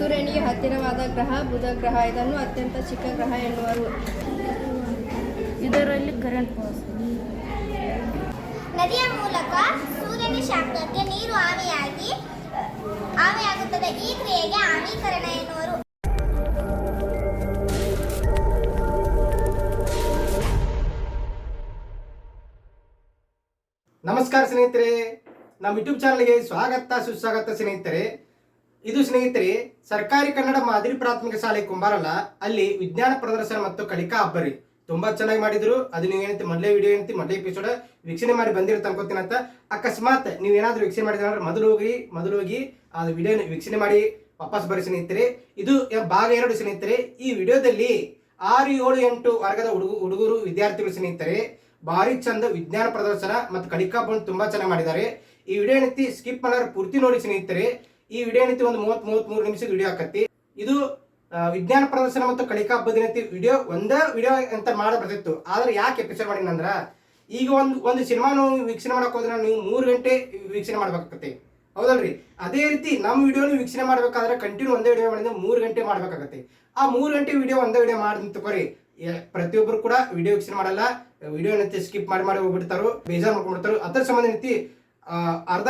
ಸೂರ್ಯನಿಗೆ ಹತ್ತಿರವಾದ ಗ್ರಹ ಬುಧ ಗ್ರಹ. ಇದನ್ನು ಅತ್ಯಂತ ಚಿಕ್ಕ ಗ್ರಹ ಎನ್ನುವರು. ಇದರಲ್ಲಿ ಕರೆಂಟ್ ಪಾಸ್. ನದಿಯ ಮೂಲಕ ಸೂರ್ಯನ ಶಾಖಕ್ಕೆ ನೀರು ಆವಿಯಾಗುತ್ತದೆ. ಈ ಕ್ರಿಯೆಗೆ ಆವಿಕರಣ ಎನ್ನುವರು. ನಮಸ್ಕಾರ ಸ್ನೇಹಿತರೆ, ನಮ್ಮ ಯೂಟ್ಯೂಬ್ ಚಾನಲ್ಗೆ ಸುಸ್ವಾಗತ ಸ್ನೇಹಿತರೆ. ಇದು ಸ್ನೇಹಿತರೆ ಸರ್ಕಾರಿ ಕನ್ನಡ ಮಾದರಿ ಪ್ರಾಥಮಿಕ ಶಾಲೆ ಕುಂಬಾರಲ್ಲ, ಅಲ್ಲಿ ವಿಜ್ಞಾನ ಪ್ರದರ್ಶನ ಮತ್ತು ಕಲಿಕಾ ಹಬ್ಬರಿ ತುಂಬಾ ಚೆನ್ನಾಗಿ ಮಾಡಿದ್ರು. ಅದು ನೀವು ಏನಂತ ಮೊದಲೇ ವಿಡಿಯೋ ಮೊದಲೇ ಎಪಿಸೋಡ್ ವೀಕ್ಷಣೆ ಮಾಡಿ ಬಂದಿರುತ್ತೆ ಅನ್ಕೋತೀನಿ. ಅಂತ ಅಕಸ್ಮಾತ್ ನೀವೇನಾದ್ರೂ ವೀಕ್ಷಣೆ ಮಾಡಿದ್ರೆ ಅಂದ್ರೆ ಮೊದಲು ಹೋಗಿ ಆ ವಿಡಿಯೋ ವೀಕ್ಷಣೆ ಮಾಡಿ ವಾಪಸ್ ಬರ್ರಿ ಸ್ನೇಹಿತರೆ. ಇದು ಭಾಗ 2 ಸ್ನೇಹಿತರೆ. ಈ ವಿಡಿಯೋದಲ್ಲಿ 6, 7, 8 ವರ್ಗದ ಹುಡುಗರು ವಿದ್ಯಾರ್ಥಿಗಳು ಸ್ನೇಹಿತರೆ ಭಾರಿ ಚಂದ ವಿಜ್ಞಾನ ಪ್ರದರ್ಶನ ಮತ್ತು ಕಲಿಕಾ ಹಬ್ಬ ತುಂಬಾ ಚೆನ್ನಾಗಿ ಮಾಡಿದ್ದಾರೆ. ಈ ವಿಡಿಯೋ ಸ್ಕಿಪ್ ಮಾಡೋರು ಪೂರ್ತಿ ನೋಡಿ ಸ್ನೇಹಿತರೆ. ಈ ವಿಡಿಯೋ ಒಂದು 30-33 ನಿಮಿಷದ ವಿಡಿಯೋ ಆಕತಿ. ಇದು ವಿಜ್ಞಾನ ಪ್ರದರ್ಶನ ಮತ್ತು ಕಲಿಕಾ ಹಬ್ಬದ ವಿಡಿಯೋ ಒಂದೇ ವಿಡಿಯೋ ಅಂತ ಮಾಡಬರ್ತಿತ್ತು. ಆದ್ರೆ ಯಾಕೆ ಎಪಿಸೋಡ್ ಮಾಡಿನಂದ್ರ, ಈಗ ಒಂದು ಸಿನಿಮಾ ವೀಕ್ಷಣೆ ಮಾಡಕ್ ಹೋದ್ರೆ ನೀವು 3 ಗಂಟೆ ವೀಕ್ಷಣೆ ಮಾಡ್ಬೇಕಾಗತ್ತೆ, ಹೌದಲ್ರಿ? ಅದೇ ರೀತಿ ನಮ್ಮ ವಿಡಿಯೋ ವೀಕ್ಷಣೆ ಮಾಡ್ಬೇಕಾದ್ರೆ ಕಂಟಿನ್ಯೂ ಒಂದೇ ವಿಡಿಯೋ ಮಾಡಿದ್ರೆ 3 ಗಂಟೆ ಮಾಡ್ಬೇಕಾಗತ್ತೆ. ಆ 3 ಗಂಟೆ ವಿಡಿಯೋ ಒಂದೇ ವಿಡಿಯೋ ಮಾಡಿ ಪ್ರತಿಯೊಬ್ಬರು ಕೂಡ ವಿಡಿಯೋ ವೀಕ್ಷಣೆ ಮಾಡಲ್ಲ, ವಿಡಿಯೋ ಸ್ಕಿಪ್ ಮಾಡಿ ಹೋಗ್ಬಿಡ್ತಾರೋ, ಬೇಜಾರು ಮಾಡ್ಕೊಂಡ್ಬಿಡ್ತಾರೋ. ಅದರ ಸಂಬಂಧ ಅರ್ಧ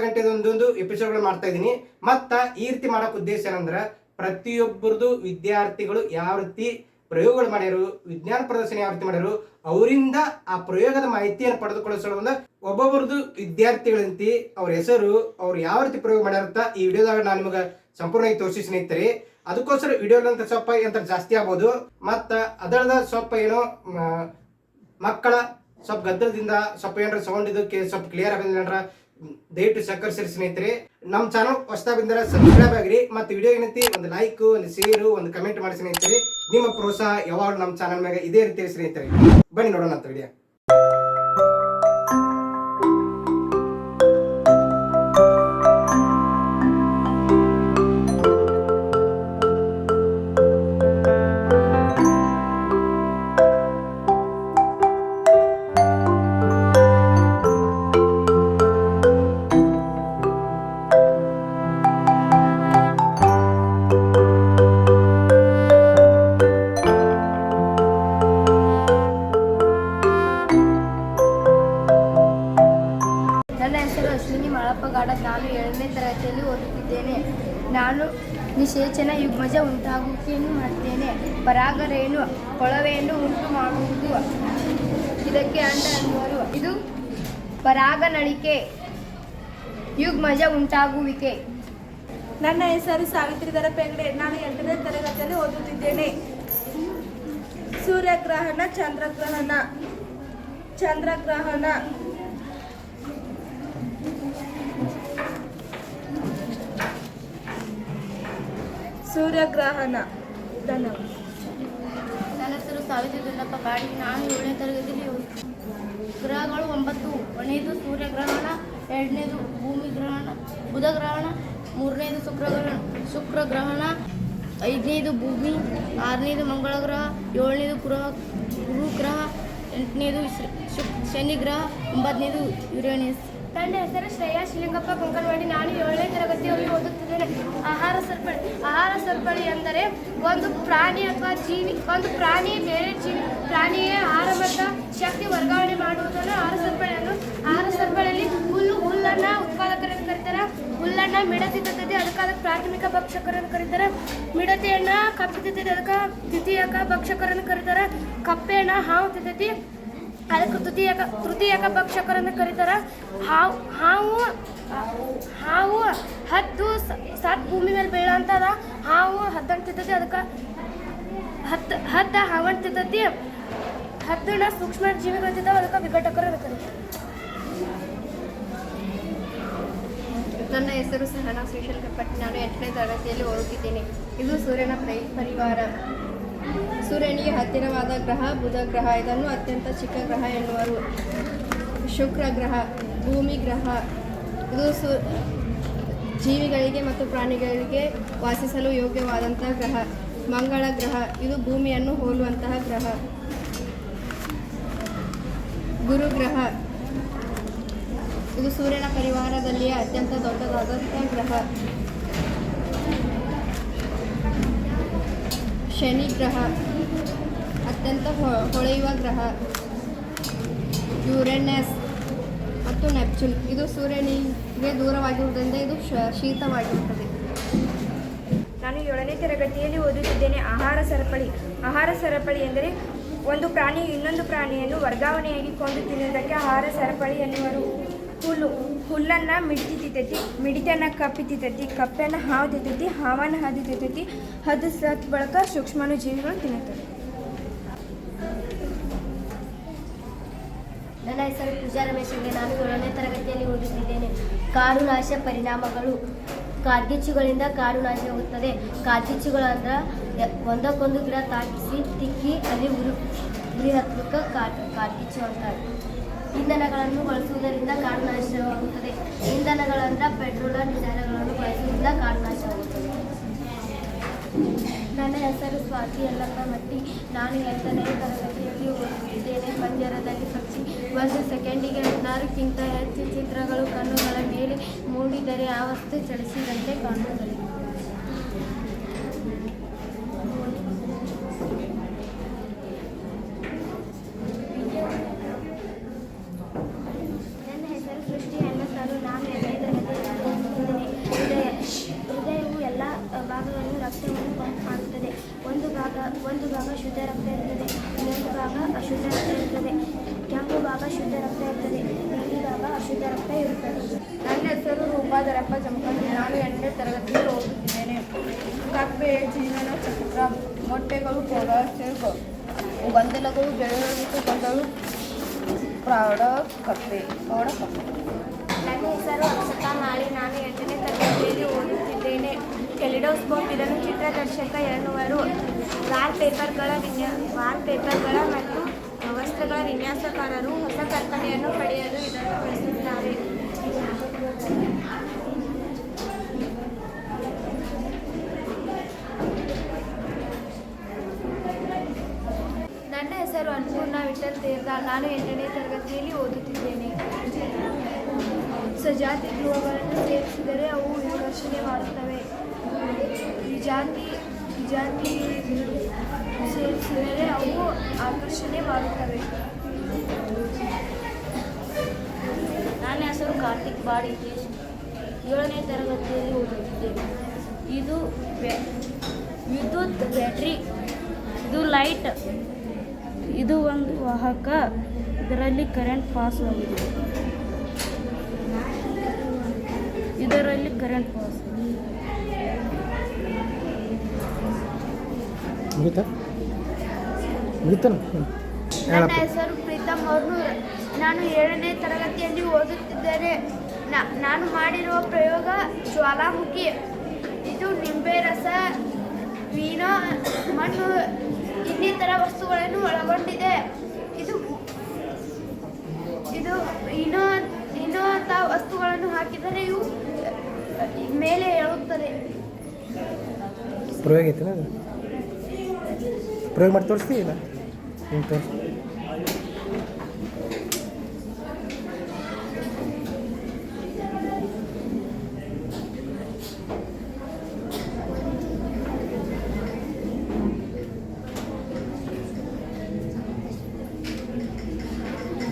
ಗಂಟೆ ಒಂದೊಂದು ಎಪಿಸೋಡ್ಗಳು ಮಾಡ್ತಾ ಇದ್ದೀನಿ. ಮತ್ತ ಈ ರೀತಿ ಮಾಡಕ್ ಉದ್ದೇಶ ಏನಂದ್ರ, ಪ್ರತಿಯೊಬ್ಬರದು ವಿದ್ಯಾರ್ಥಿಗಳು ಯಾವ ರೀತಿ ಪ್ರಯೋಗಗಳು ಮಾಡ್ಯಾರು, ವಿಜ್ಞಾನ ಪ್ರದರ್ಶನ ಯಾವ ರೀತಿ ಮಾಡ್ಯಾರು, ಅವರಿಂದ ಆ ಪ್ರಯೋಗದ ಮಾಹಿತಿಯನ್ನು ಪಡೆದುಕೊಳ್ಳೋ ಸಲುವಾಗಿ ಒಬ್ಬೊಬ್ಬರದು ವಿದ್ಯಾರ್ಥಿಗಳಂತಿ ಅವ್ರ ಹೆಸರು, ಅವ್ರು ಯಾವ ರೀತಿ ಪ್ರಯೋಗ ಮಾಡ್ಯಾರಂತ ಈ ವಿಡಿಯೋದಾಗ ನಾನು ನಿಮಗೆ ಸಂಪೂರ್ಣವಾಗಿ ತೋರಿಸಿ ಸ್ನೇಹಿತರೆ. ಅದಕ್ಕೋಸ್ಕರ ವಿಡಿಯೋ ಸ್ವಲ್ಪ ಅಂತ ಜಾಸ್ತಿ ಆಗ್ಬೋದು. ಮತ್ತ ಅದರದ ಸ್ವಲ್ಪ ಏನೋ ಮಕ್ಕಳ ಸ್ವಲ್ಪ ಗದ್ದಲದಿಂದ ಸ್ವಲ್ಪ ಏನಾರ ಸೌಂಡ್ ಇದಕ್ಕೆ ಸ್ವಲ್ಪ ಕ್ಲಿಯರ್ ಆಗೋದಿಲ್ಲ, ದಯವಿಟ್ಟು ಸಹಕರಿಸಿರಿ ಸ್ನೇಹಿತರೆ. ನಮ್ಮ ಚಾನಲ್ ಹೊಸದಾಗಿ ಬಂದರೆ ಸಬ್ಸ್ಕ್ರೈಬ್ ಆಗಿರಿ. ಮತ್ತು ವಿಡಿಯೋ ಒಂದು ಲೈಕ್, ಒಂದು ಶೇರು, ಒಂದು ಕಮೆಂಟ್ ಮಾಡಿ ಸ್ನೇಹಿತರೆ. ನಿಮ್ಮ ಪ್ರೋತ್ಸಾಹ ಯಾವಾಗ ನಮ್ಮ ಚಾನಲ್ ಮ್ಯಾಗ ಇದೇ ರೀತಿ ಸ್ನೇಹಿತರೆ. ಬನ್ನಿ ನೋಡೋಣ ಅಂತ ವಿಡಿಯೋ. ನಾನು 7ನೇ ತರಗತಿಯಲ್ಲಿ ಓದುತ್ತಿದ್ದೇನೆ. ನಾನು ನಿಷೇಚನ ಯುಗ್ಮಜ ಉಂಟಾಗುವಿಕೆಯನ್ನು ಮಾಡುತ್ತೇನೆ. ಪರಾಗರೇಣು ಕೊಳವೆಯನ್ನು ಉಂಟು ಮಾಡುವುದು, ಇದಕ್ಕೆ ಅಂಡ ಎನ್ನುವರು. ಇದು ಪರಾಗನಳಿಕೆ, ಯುಗ್ಮಜ ಉಂಟಾಗುವಿಕೆ. ನನ್ನ ಹೆಸರು ಸಾವಿತ್ರಿ ದರಪೆಂಗಡೆ. ನಾನು 8ನೇ ತರಗತಿಯಲ್ಲಿ ಓದುತ್ತಿದ್ದೇನೆ. ಸೂರ್ಯಗ್ರಹಣ, ಚಂದ್ರಗ್ರಹಣ, ಸೂರ್ಯಗ್ರಹಣ. ಧನ್ಯವಾದ. ನನ್ನ ಹೆಸರು ಸಾವಿತ್ರಿ ದುಂಡಪ್ಪ ಬಾಡಿ. ನಾನು 7ನೇ ತರಗತಿಯಲ್ಲಿ ಗ್ರಹಗಳು 9. 1ನೇದು ಸೂರ್ಯಗ್ರಹಣ, 2ನೇದು ಭೂಮಿ ಗ್ರಹಣ ಬುಧ ಗ್ರಹಣ, 3ನೇದು ಶುಕ್ರಗ್ರಹಣ, 5ನೇದು ಭೂಮಿ, 6ನೇದು ಮಂಗಳ ಗ್ರಹ, 7ನೇದು ಗುರು ಗ್ರಹ, 8ನೇದು ಶನಿ ಗ್ರಹ, 9ನೇದು ಯುರೇನಸ್. ನನ್ನ ಹೆಸರು ಶ್ರೇಯಾ ಶಿಲಿಂಗಪ್ಪ ಕೊಂಕನವಾಡಿ. ನಾನು 7ನೇ ತರಗತಿಯಲ್ಲಿ ಓದುತ್ತಿದ್ದೇನೆ. ಆಹಾರ ಸರಪಳಿ ಎಂದರೆ ಒಂದು ಪ್ರಾಣಿ ಅಥವಾ ಜೀವಿ, ಒಂದು ಪ್ರಾಣಿ ಬೇರೆ ಪ್ರಾಣಿಯ ಆಹಾರ ಮತ್ತು ಶಕ್ತಿ ವರ್ಗಾವಣೆ ಮಾಡುವುದನ್ನು ಆಹಾರ ಸರಪಳಿಯಲ್ಲಿ ಹುಲ್ಲನ್ನು ಉತ್ಪಾದಕರನ್ನು ಕರೀತಾರೆ. ಹುಲ್ಲನ್ನು ಮಿಡತೆ ತಿಂತದೆ, ಅದಕ್ಕೆ ಪ್ರಾಥಮಿಕ ಭಕ್ಷಕರನ್ನು ಕರೀತಾರೆ. ಮಿಡತೆಯನ್ನು ಕಪ್ಪೆ ತಿಂತದೆ, ಅದಕ್ಕೆ ದ್ವಿತೀಯಕ ಭಕ್ಷಕರನ್ನು ಕರೀತಾರೆ. ಕಪ್ಪೆಯನ್ನು ಹಾವು ತಿಂತೈತಿ, ಅದಕ್ಕೆ ತೃತೀಯಕ ಭಕ್ಷಕರನ್ನು ಕರೀತಾರೆ. ಹಾವು ಹದ್ದು ಸತ್ ಭೂಮಿ ಮೇಲೆ ಬೀಳಂತದ. ಹಾವು ಹದ್ದನ್ನು ತಿಂತೈತಿ, ಅದಕ್ಕೆ ಹದ್ದ ಹಾವನ್ನು ತಿಂತೈತಿ. ಹದ್ದನ್ನ ಸೂಕ್ಷ್ಮ ಜೀವಿಗಳು ತಿಂತಾವ, ಅದಕ್ಕೆ ವಿಘಟಕರನ್ನು ಕರೀತಾರೆ. ನನ್ನ ಹೆಸರು ಸಹನಾ ಶ್ರೀಶೈಲ್ ಕಪ್ಪಟ್ಟಿ. ನಾನು 8ನೇ ತರಗತಿಯಲ್ಲಿ ಓದುತ್ತಿದ್ದೇನೆ. ಇದು ಸೂರ್ಯನ ಪರಿವಾರ. ಸೂರ್ಯನಿಗೆ ಹತ್ತಿರವಾದ ಗ್ರಹ ಬುಧ ಗ್ರಹ. ಇದನ್ನು ಅತ್ಯಂತ ಚಿಕ್ಕ ಗ್ರಹ ಎನ್ನುವರು. ಶುಕ್ರ ಗ್ರಹ, ಭೂಮಿ ಗ್ರಹ. ಇದು ಜೀವಿಗಳಿಗೆ ಮತ್ತು ಪ್ರಾಣಿಗಳಿಗೆ ವಾಸಿಸಲು ಯೋಗ್ಯವಾದಂತಹ ಗ್ರಹ. ಮಂಗಳ ಗ್ರಹ, ಇದು ಭೂಮಿಯನ್ನು ಹೋಲುವಂತಹ ಗ್ರಹ. ಗುರು ಗ್ರಹ, ಇದು ಸೂರ್ಯನ ಪರಿವಾರದಲ್ಲಿಯೇ ಅತ್ಯಂತ ದೊಡ್ಡದಾದಂತಹ ಗ್ರಹ. ಶನಿ ಗ್ರಹ ಅತ್ಯಂತ ಹೊಳೆಯುವ ಗ್ರಹ ಯುರೇನಸ್ ಮತ್ತು ನೆಪ್ಚೂನ್. ಇದು ಸೂರ್ಯನಿಗೆ ದೂರವಾಗಿರುವುದರಿಂದ ಇದು ಶೀತವಾಗಿರುತ್ತದೆ. ನಾನು 7ನೇ ತರಗತಿಯಲ್ಲಿ ಓದುತ್ತಿದ್ದೇನೆ. ಆಹಾರ ಸರಪಳಿ ಎಂದರೆ ಒಂದು ಪ್ರಾಣಿಯು ಇನ್ನೊಂದು ಪ್ರಾಣಿಯನ್ನು ವರ್ಗಾವಣೆಯಾಗಿ ಕೊಂದು ತಿನ್ನುವುದಕ್ಕೆ ಆಹಾರ ಸರಪಳಿ ಎನ್ನುವರು. ಹುಲ್ಲನ್ನು ಮಿಡಿತಿ ತಿಂತೈತಿ, ಮಿಡಿತನ್ನು ಕಪ್ಪಿ ತಿಂತೈತಿ, ಕಪ್ಪನ್ನು ಹಾವು ತಿಂತೈತಿ, ಹಾವನ್ನು ಹದ್ದು ತಿಂತೈತಿ, ಹದ್ದು ಸತ್ ಬಳಕ ಸೂಕ್ಷ್ಮಾಣುಜೀವಿಗಳು ತಿನ್ನುತ್ತವೆ. ನನ್ನ ಹೆಸರು ಪೂಜಾ ರಮೇಶ್ ಎಂದು ನಾನು 7ನೇ ತರಗತಿಯಲ್ಲಿ ಓದುತ್ತಿದ್ದೇನೆ. ಕಾಡು ನಾಶ ಪರಿಣಾಮಗಳು. ಕಾಡ್ಗಿಚ್ಚುಗಳಿಂದ ಕಾಡು ನಾಶವಾಗುತ್ತದೆ. ಕಾಡ್ಗಿಚ್ಚುಗಳು ಅಂದ್ರೆ ಒಂದಕ್ಕೊಂದು ಗಿಡ ತಾಕಿಸಿ ತಿಕ್ಕಿ ಅಲ್ಲಿ ಉರಿ ಹತ್ತಕ್ಕೆ ಕಾಡ್ಗಿಚ್ಚು ಅಂತಾರೆ. ಇಂಧನಗಳನ್ನು ಬಳಸುವುದರಿಂದ ಕಾಡು ನಾಶವಾಗುತ್ತದೆ. ಇಂಧನಗಳಂದ್ರೆ ಪೆಟ್ರೋಲ್ ಡೀಸೆಲ್ಗಳನ್ನು ಬಳಸುವುದರಿಂದ ಕಾಡು ನಾಶವಾಗುತ್ತದೆ. ನನ್ನ ಹೆಸರು ಸ್ವಾತಿ ಯಲ್ಲಪ್ಪ ಮಟ್ಟಿ. ನಾನು 8ನೇ ತರಗತಿಯಲ್ಲಿ ಓದುತ್ತಿದ್ದೇನೆ. ಪಂಜರದಲ್ಲಿ ಪಕ್ಷಿ. 1 ಸೆಕೆಂಡಿಗೆ 16ಕ್ಕಿಂತ ಹೆಚ್ಚು ಚಿತ್ರಗಳು ಕಣ್ಣುಗಳ ಮೇಲೆ ಮೂಡಿದರೆ ಆ ವಸ್ತು ಚಲಿಸಿದಂತೆ ಕಾಣುತ್ತದೆ. ನನ್ನ ಹೆಸರು ಸೃಷ್ಟಿ ಹೆಣ್ಣಸಾರು. ನಾನು 8ನೇ ತರಗತಿಯಲ್ಲಿ ಓದುತ್ತಿದ್ದೇನೆ. ಹೃದಯವು ಎಲ್ಲ ಭಾಗಗಳನ್ನು ರಕ್ತವನ್ನು ಪಂಪ್ ಮಾಡುತ್ತದೆ. ಒಂದು ಭಾಗ ಶುದ್ಧ ರಕ್ತ ಇರುತ್ತದೆ, ಇನ್ನೊಂದು ಭಾಗ ಅಶುದ್ಧ ರಕ್ತ ಇರುತ್ತದೆ. ಕೆಂಪು ಭಾಗ ಶುದ್ಧ ರಕ್ತ ಇರುತ್ತದೆ, ನೀಲಿ ಭಾಗ ಅಶುದ್ಧ ರಕ್ತ ಇರುತ್ತದೆ. ನನ್ನ ಹೆಸರು ರೂಪಾಧರಪ್ಪ ಜಮಖಂಡಿ. ನಾನು 8ನೇ ತರಗತಿಯಲ್ಲಿ ಓದುತ್ತಿದ್ದೇನೆ. ಕಪ್ಪೆ ಜೀವನ ಚಕ್ರ. ಮೊಟ್ಟೆಗಳು ಪೌರಾಸ್ಟಿಕ್ ಗೊಂದಲಗಳು ಬೆಳೆಯುವಿಕೆ ಗೊಂದಲು ಪ್ರೌಢ ಕಪ್ಪೆ. ನನ್ನ ಹೆಸರು ಅಕ್ಷತಾ ನಾಳಿ. ನಾನು 8ನೇ ತರಗತಿಯಲ್ಲಿ ಓದುತ್ತಿದ್ದೇನೆ. ಕೆಲಿಡೋಸ್ಕೋಪ್ ಇದನ್ನು ಚಿತ್ರದರ್ಶಕ ಎನ್ನುವರು. ವಾಲ್ಪೇಪರ್ಗಳ ಮತ್ತು ವಸ್ತ್ರಗಳ ವಿನ್ಯಾಸಕಾರರು ಹೊಸ ಕಲ್ಪನೆಯನ್ನು ಪಡೆಯಲು ಇದನ್ನು ಬಳಸುತ್ತಾರೆ. ನನ್ನ ಹೆಸರು ಅನ್ನಪೂರ್ಣ ವಿಠಲ್ ತೇರ್ದಾಳ್. ನಾನು 8ನೇ ತರಗತಿಯಲ್ಲಿ ಓದುತ್ತಿದ್ದೇನೆ. ಸಜಾತಿ ಧ್ರುವಗಳನ್ನು ಸೇರಿಸಿದರೆ ಅವು ವಿಕರ್ಷಣೆ ಮಾಡುತ್ತವೆ. ವಿಜಾತಿ ಸೇರಿಸಿದರೆ ಅವು ಆಕರ್ಷಣೆ ಮಾಡುತ್ತವೆ. ನನ್ನ ಹೆಸರು ಕಾರ್ತಿಕ್ ಬಾಡಿ. 7ನೇ ತರಗತಿಯಲ್ಲಿ ಓದುತ್ತಿದ್ದೇನೆ. ಇದು ವಿದ್ಯುತ್ ಬ್ಯಾಟ್ರಿ. ಇದು ಲೈಟ್. ಇದು ಒಂದು ವಾಹಕ. ಇದರಲ್ಲಿ ಕರೆಂಟ್ ಪಾಸ್ ಆಗಿದೆ. ಇದರಲ್ಲಿ ಕರೆಂಟ್ ಪಾಸ್. ನನ್ನ ಹೆಸರು ಪ್ರೀತಮ್ ಹೊರ್ನೂರ್. ನಾನು 7ನೇ ತರಗತಿಯಲ್ಲಿ ಓದುತ್ತಿದ್ದೇನೆ. ನಾನು ಮಾಡಿರುವ ಪ್ರಯೋಗ ಜ್ವಾಲಾಮುಖಿ. ಇದು ನಿಂಬೆ ರಸ, ವೀಣಾ, ಮಣ್ಣು ಇನ್ನಿತರ ವಸ್ತುಗಳನ್ನು ಒಳಗೊಂಡಿದೆ. ಇದು ಇನ್ನೂ ಅಂತ ವಸ್ತುಗಳನ್ನು ಹಾಕಿದರೆ ಇವು ಮೇಲೆ ಏಳುತ್ತದೆ. ಪ್ರಯೋಗ ಐತೆ ಅದು ಪ್ರಯೋಗ ಮಾಡಿ ತೋರಿಸ್ತೀವಿ ಇಲ್ಲ ಹಿಂಗೆ ತೋರಿಸಿ.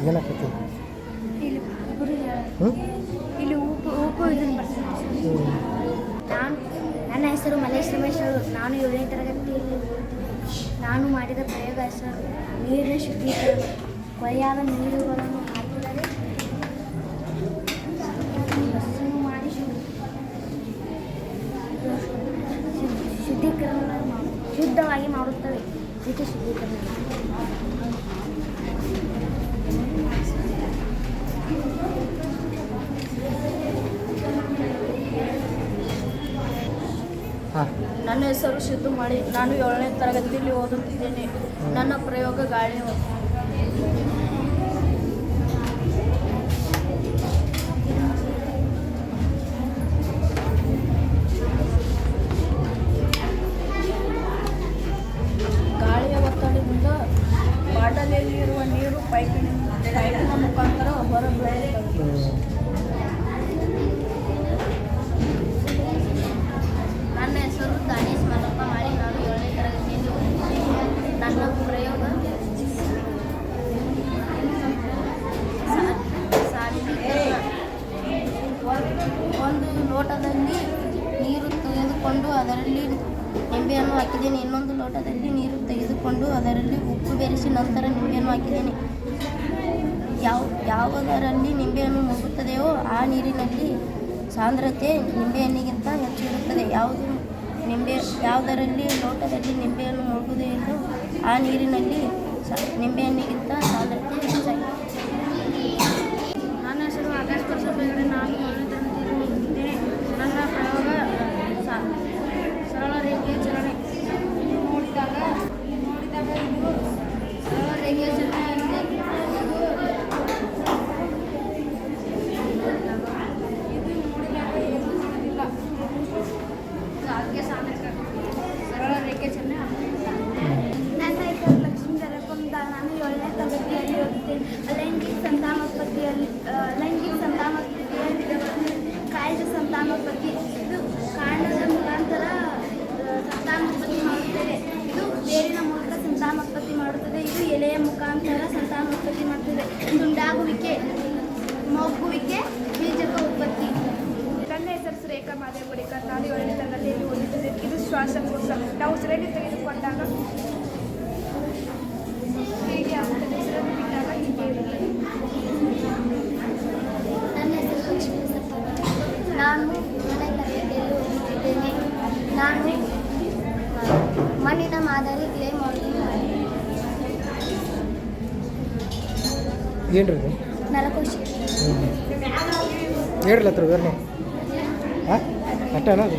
ಏನಾಗ್ತೈತಿ ಇಲ್ಲಿ ಉಪ್ಪು ಇದನ್ನು ಬರ್ತದೆ. ನನ್ನ ಹೆಸರು ಮಲೇಶ್ ರಮೇಶ್ ಅವರು. ನಾನು 7ನೇ ತರಗತಿಯಲ್ಲಿ ನಾನು ಮಾಡಿದ ಪ್ರಯೋಗ ಹೆಸರು ನೀರಿನ ಶುದ್ಧೀಕರಣ. ಕೊಳೆಯಾದ ನೀರುಗಳನ್ನು ಹಾಕಿದರೆ ಮಾಡಿ ಶುದ್ಧವಾಗಿ ಮಾಡುತ್ತವೆ. ಇದಕ್ಕೆ ಶುದ್ಧೀಕರಣ. ನನ್ನ ಹೆಸರು ಸಿದ್ದು ಮಾಡಿ. ನಾನು 7ನೇ ತರಗತಿಯಲ್ಲಿ ಓದುತ್ತಿದ್ದೇನೆ. ನನ್ನ ಪ್ರಯೋಗ ಗಾಳಿ ವಸ್ತು. ಗಾಳಿಯ ಒತ್ತಡದಿಂದ ಬಾಟಲಿಯಲ್ಲಿರುವ ನೀರು ಪೈಪಿನ ಮುಖಾಂತರ ಹೊರಬೀಳುತ್ತದೆ. ನನ್ನ ಹೆಸರು ದಾನೇಶ್ ಮಲ್ಲಪ್ಪ ಮಾಡಿ. ನಾನು 7ನೇ ತರಗತಿಯಲ್ಲಿ ತೆಗೆದುಕೊಂಡು ಅದರಲ್ಲಿ ನಿಂಬೆಯನ್ನು ಹಾಕಿದ್ದೇನೆ. ಇನ್ನೊಂದು ಲೋಟದಲ್ಲಿ ನೀರು ತೆಗೆದುಕೊಂಡು ಅದರಲ್ಲಿ ಉಪ್ಪು ಬೆರೆಸಿ ನಂತರ ನಿಂಬೆಯನ್ನು ಹಾಕಿದ್ದೇನೆ. ಯಾವುದರಲ್ಲಿ ನಿಂಬೆಹಣ್ಣು ಮುಳುಗುತ್ತದೆಯೋ ಆ ನೀರಿನಲ್ಲಿ ಸಾಂದ್ರತೆ ನಿಂಬೆಹಣ್ಣಿಗಿಂತ ಹೆಚ್ಚು ಇರುತ್ತದೆ. ಯಾವುದರಲ್ಲಿ ಲೋಟದಲ್ಲಿ ನಿಂಬೆಹಣ್ಣು ಮುಳುಗುವುದಿಲ್ಲವೋ ಆ ನೀರಿನಲ್ಲಿ ನಿಂಬೆಹಣ್ಣಿಗಿಂತ ಸಾಂದ್ರತೆ ಹೆಚ್ಚಾಗಿದೆ. ನನ್ನ ಹೆಸರು ಆಕಾಶ್ ಪ್ರಸಾದ್ ಹೆಗಡೆ. ನಾನು 7ನೇ ತರಗತಿಯಲ್ಲಿ ಓದುತ್ತಿದ್ದೇನೆ. ನನ್ನ ಪ್ರಯೋಗ ಸರಳ ರೇಖೆಯ ಚಲನೆ. ನೋಡಿದಾಗ ಇದು ಸರಳ ರೇಖೆಯ ಚಲನೆ ಆಗಿದೆ. ಇದು ನೋಡಿದಾಗ ಏನು ಕಾಣುವುದಿಲ್ಲ. ಅದಕ್ಕೆ ಸರಳ ರೇಖೆಯ ಚಲನೆ ಆಗುತ್ತಿಲ್ಲ. ನನ್ನ ಹೆಸರು ಲಕ್ಷ್ಮೀ ದರಕೊಂಡ. ನಾನು 7ನೇ ತರಗತಿಯಲ್ಲಿ ಓದುತ್ತೇನೆ. ಲೈಂಗಿಕ ಸಂತಾನೋತ್ಪತ್ತಿಯಲ್ಲಿ ಕಾಯದ ಸಂತಾನೋತ್ಪತ್ತಿ. ಇದು ಕಾಂಡದ ಮುಖಾಂತರ ಸಂತಾನೋತ್ಪತ್ತಿ ಮಾಡುತ್ತದೆ. ಇದು ಬೇರಿನ ಮೂಲಕ ಸಂತಾನೋತ್ಪತ್ತಿ ಮಾಡುತ್ತದೆ. ಇದು ಎಲೆಯ ಮುಖಾಂತರ ಸಂತಾನೋತ್ಪತ್ತಿ ಮಾಡುತ್ತದೆ. ತುಂಡಾಗುವಿಕೆ, ಮೊಗ್ಗುವಿಕೆ, ಬೀಜಕ ಉತ್ಪತ್ತಿ. ನನ್ನ ಹೆಸರು ಸುರೇಖಾ ಮಾದೇವ್ ಗುಡಿಕರ್. ನಾನು 7ನೇ ತರಗತಿಯಲ್ಲಿ ಓದುತ್ತಿದ್ದೆ. ಇದು ಶ್ವಾಸಕೋಶ. ನಾವು ಉಸಿರನ್ನು ತೆಗೆದುಕೊಂಡಾಗ ಹೇಗೆ ಆಗುತ್ತದೆ, ಉಸಿರನ್ನು ಬಿಟ್ಟಾಗ ಹೀಗೆ ಇರುತ್ತದೆ. ನನ್ನ ಹೆಸರು ಲಕ್ಷ್ಮೀ ಸಪ್ಪ. ನಾನು 7ನೇ ತರಗತಿಯಲ್ಲಿ ಓದುತ್ತಿದ್ದೇನೆ. ನಾನು ಮಣ್ಣಿನ ಮಾದರಿ ಕ್ಲೇ ಮಾಡೆಲಿಂಗ್ ಏನ್ರಿ ಇದು ನರಕೋಶ. ಹೇಳ್ರಲ್ಲ ಹತ್ರ ಬೇರೆ ಹಾಂ ಅಷ್ಟೇನಾ ಅದು?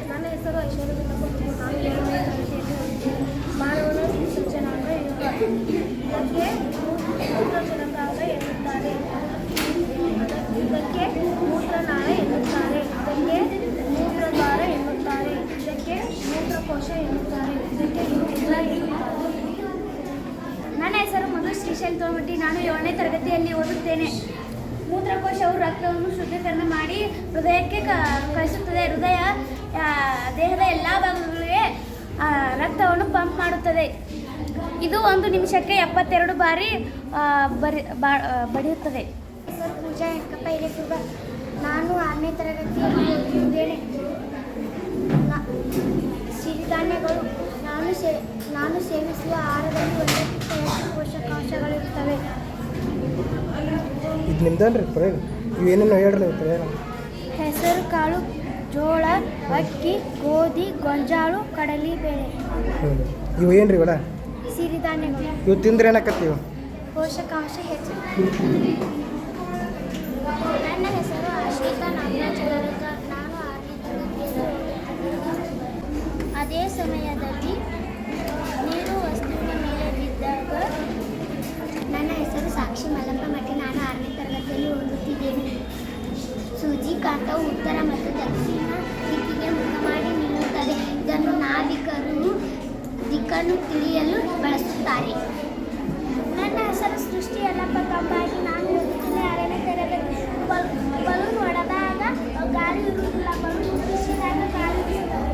ನನ್ನ ಹೆಸರು ಐಶ್ವರ್ಯ ಗುಂಡಪ್ಪ. ನಾನು 7ನೇ ತರಗತಿಯಲ್ಲಿ ಓದುತ್ತೇನೆ. ಮಾನವನ ಸೂಚನಾಂಗ ಇದಕ್ಕೆ ಮೂತ್ರಜನಕಾಂಗ ಎನ್ನುತ್ತಾರೆ. ಇದಕ್ಕೆ ಮೂತ್ರನಾಳ ಎನ್ನುತ್ತಾರೆ. ಇದಕ್ಕೆ ಮೂತ್ರದ್ವಾರ ಎನ್ನುತ್ತಾರೆ. ಇದಕ್ಕೆ ಮೂತ್ರಕೋಶ ಎನ್ನುತ್ತಾರೆ. ಇದಕ್ಕೆ ಮೂತ್ರ ಎನ್ನುತ್ತಾರೆ. ನನ್ನ ಹೆಸರು ಮಧು ಶ್ರೀಶೈಲ್ ತೋಮಟ್ಟಿ. ನಾನು 7ನೇ ತರಗತಿಯಲ್ಲಿ ಓದುತ್ತೇನೆ. ಮೂತ್ರಕೋಶವು ರಕ್ತವನ್ನು ಶುದ್ಧೀಕರಣ ಮಾಡಿ ಹೃದಯಕ್ಕೆ ಕಳಿಸುತ್ತದೆ. ಹೃದಯ ದೇಹದ ಎಲ್ಲ ಭಾಗಗಳಿಗೆ ರಕ್ತವನ್ನು ಪಂಪ್ ಮಾಡುತ್ತದೆ. ಇದು 1 ನಿಮಿಷಕ್ಕೆ 72 ಬಾರಿ ಬಡಿಯುತ್ತದೆ. ಹೆಸರು ಪೂಜಾ ಹೆಂಕಪ್ಪ ಹಿರೇಕುರ್ಬ. ನಾನು 6ನೇ ತರಗತಿಯಲ್ಲಿ ಓದುತ್ತಿದ್ದೇನೆ. ಸಿರಿಧಾನ್ಯಗಳು. ನಾನು ಸೇವಿಸುವ ಆಹಾರದಲ್ಲಿ ಒಂದಕ್ಕಿಂತ ಹೆಚ್ಚು ಪೋಷಕಾಂಶಗಳಿರುತ್ತವೆ. ಇದು ನಿಮ್ದೇನ್ರಿ ಪ್ರಯೋಗ? ಇವೇನೇನು ಹೇಳ್ರಿ ಪ್ರಯೋಗ? ಹೆಸರು ಕಾಳು, ಜೋಳ, ಅಕ್ಕಿ, ಗೋಧಿ, ಗೊಂಜಾಳು, ಕಡಲೆಬೇಳೆ. ಇವು ಏನ್ರಿ ಇವೆಲ್ಲ? ಸಿರಿಧಾನ್ಯಗಳು. ಇವು ತಿಂದ್ರೆ ಏನಾಕತ್ತೀವಿ? ಪೋಷಕಾಂಶ ಹೆಚ್ಚು. ನನ್ನ ಹೆಸರು ಅಶ್ವಿತಾ ನಾಗರಾಜ್ ಗರಕ. ನಾನು 6ನೇ ತರಗತಿಯಲ್ಲಿ ಓದುತ್ತಿದ್ದೇನೆ. ಅದೇ ಸಮಯದಲ್ಲಿ ನೀರು ವಸ್ತುವಿನ ಮೇಲೆ ಬಿದ್ದಾಗ. ನನ್ನ ಹೆಸರು ಸಾಕ್ಷಿ ಮಲ್ಲಪ್ಪ ಮಠಿ. ನಾನು 6ನೇ ತರಗತಿಯಲ್ಲಿ ಓದುತ್ತಿದ್ದೇನೆ. ಸೂಜಿ ಕಾಂತವು ಉತ್ತರ ಮತ್ತು ದಕ್ಷಿಣ ದಿಕ್ಕಿಗೆ ಮುಖ ಮಾಡಿ ನಿಲ್ಲುತ್ತದೆ. ಇದನ್ನು ನಾವಿಕರು ದಿಕ್ಕನ್ನು ತಿಳಿಯಲು ಬಳಸುತ್ತಾರೆ. ನನ್ನ ಹೆಸರು ಸೃಷ್ಟಿ ಯಲ್ಲಪ್ಪ ಕಂಬಾಗಿ. ನಾನು ಓದುತ್ತೇನೆ 6ನೇ ತರಗತಿ. ಬಲೂನ್ ಹೊಡೆದಾಗ ಗಾಳಿ ಇರುವುದಿಲ್ಲ, ಬಲೂನ್ ಬಿಸಿದಾಗ ಗಾಳಿ ಇರುತ್ತದೆ.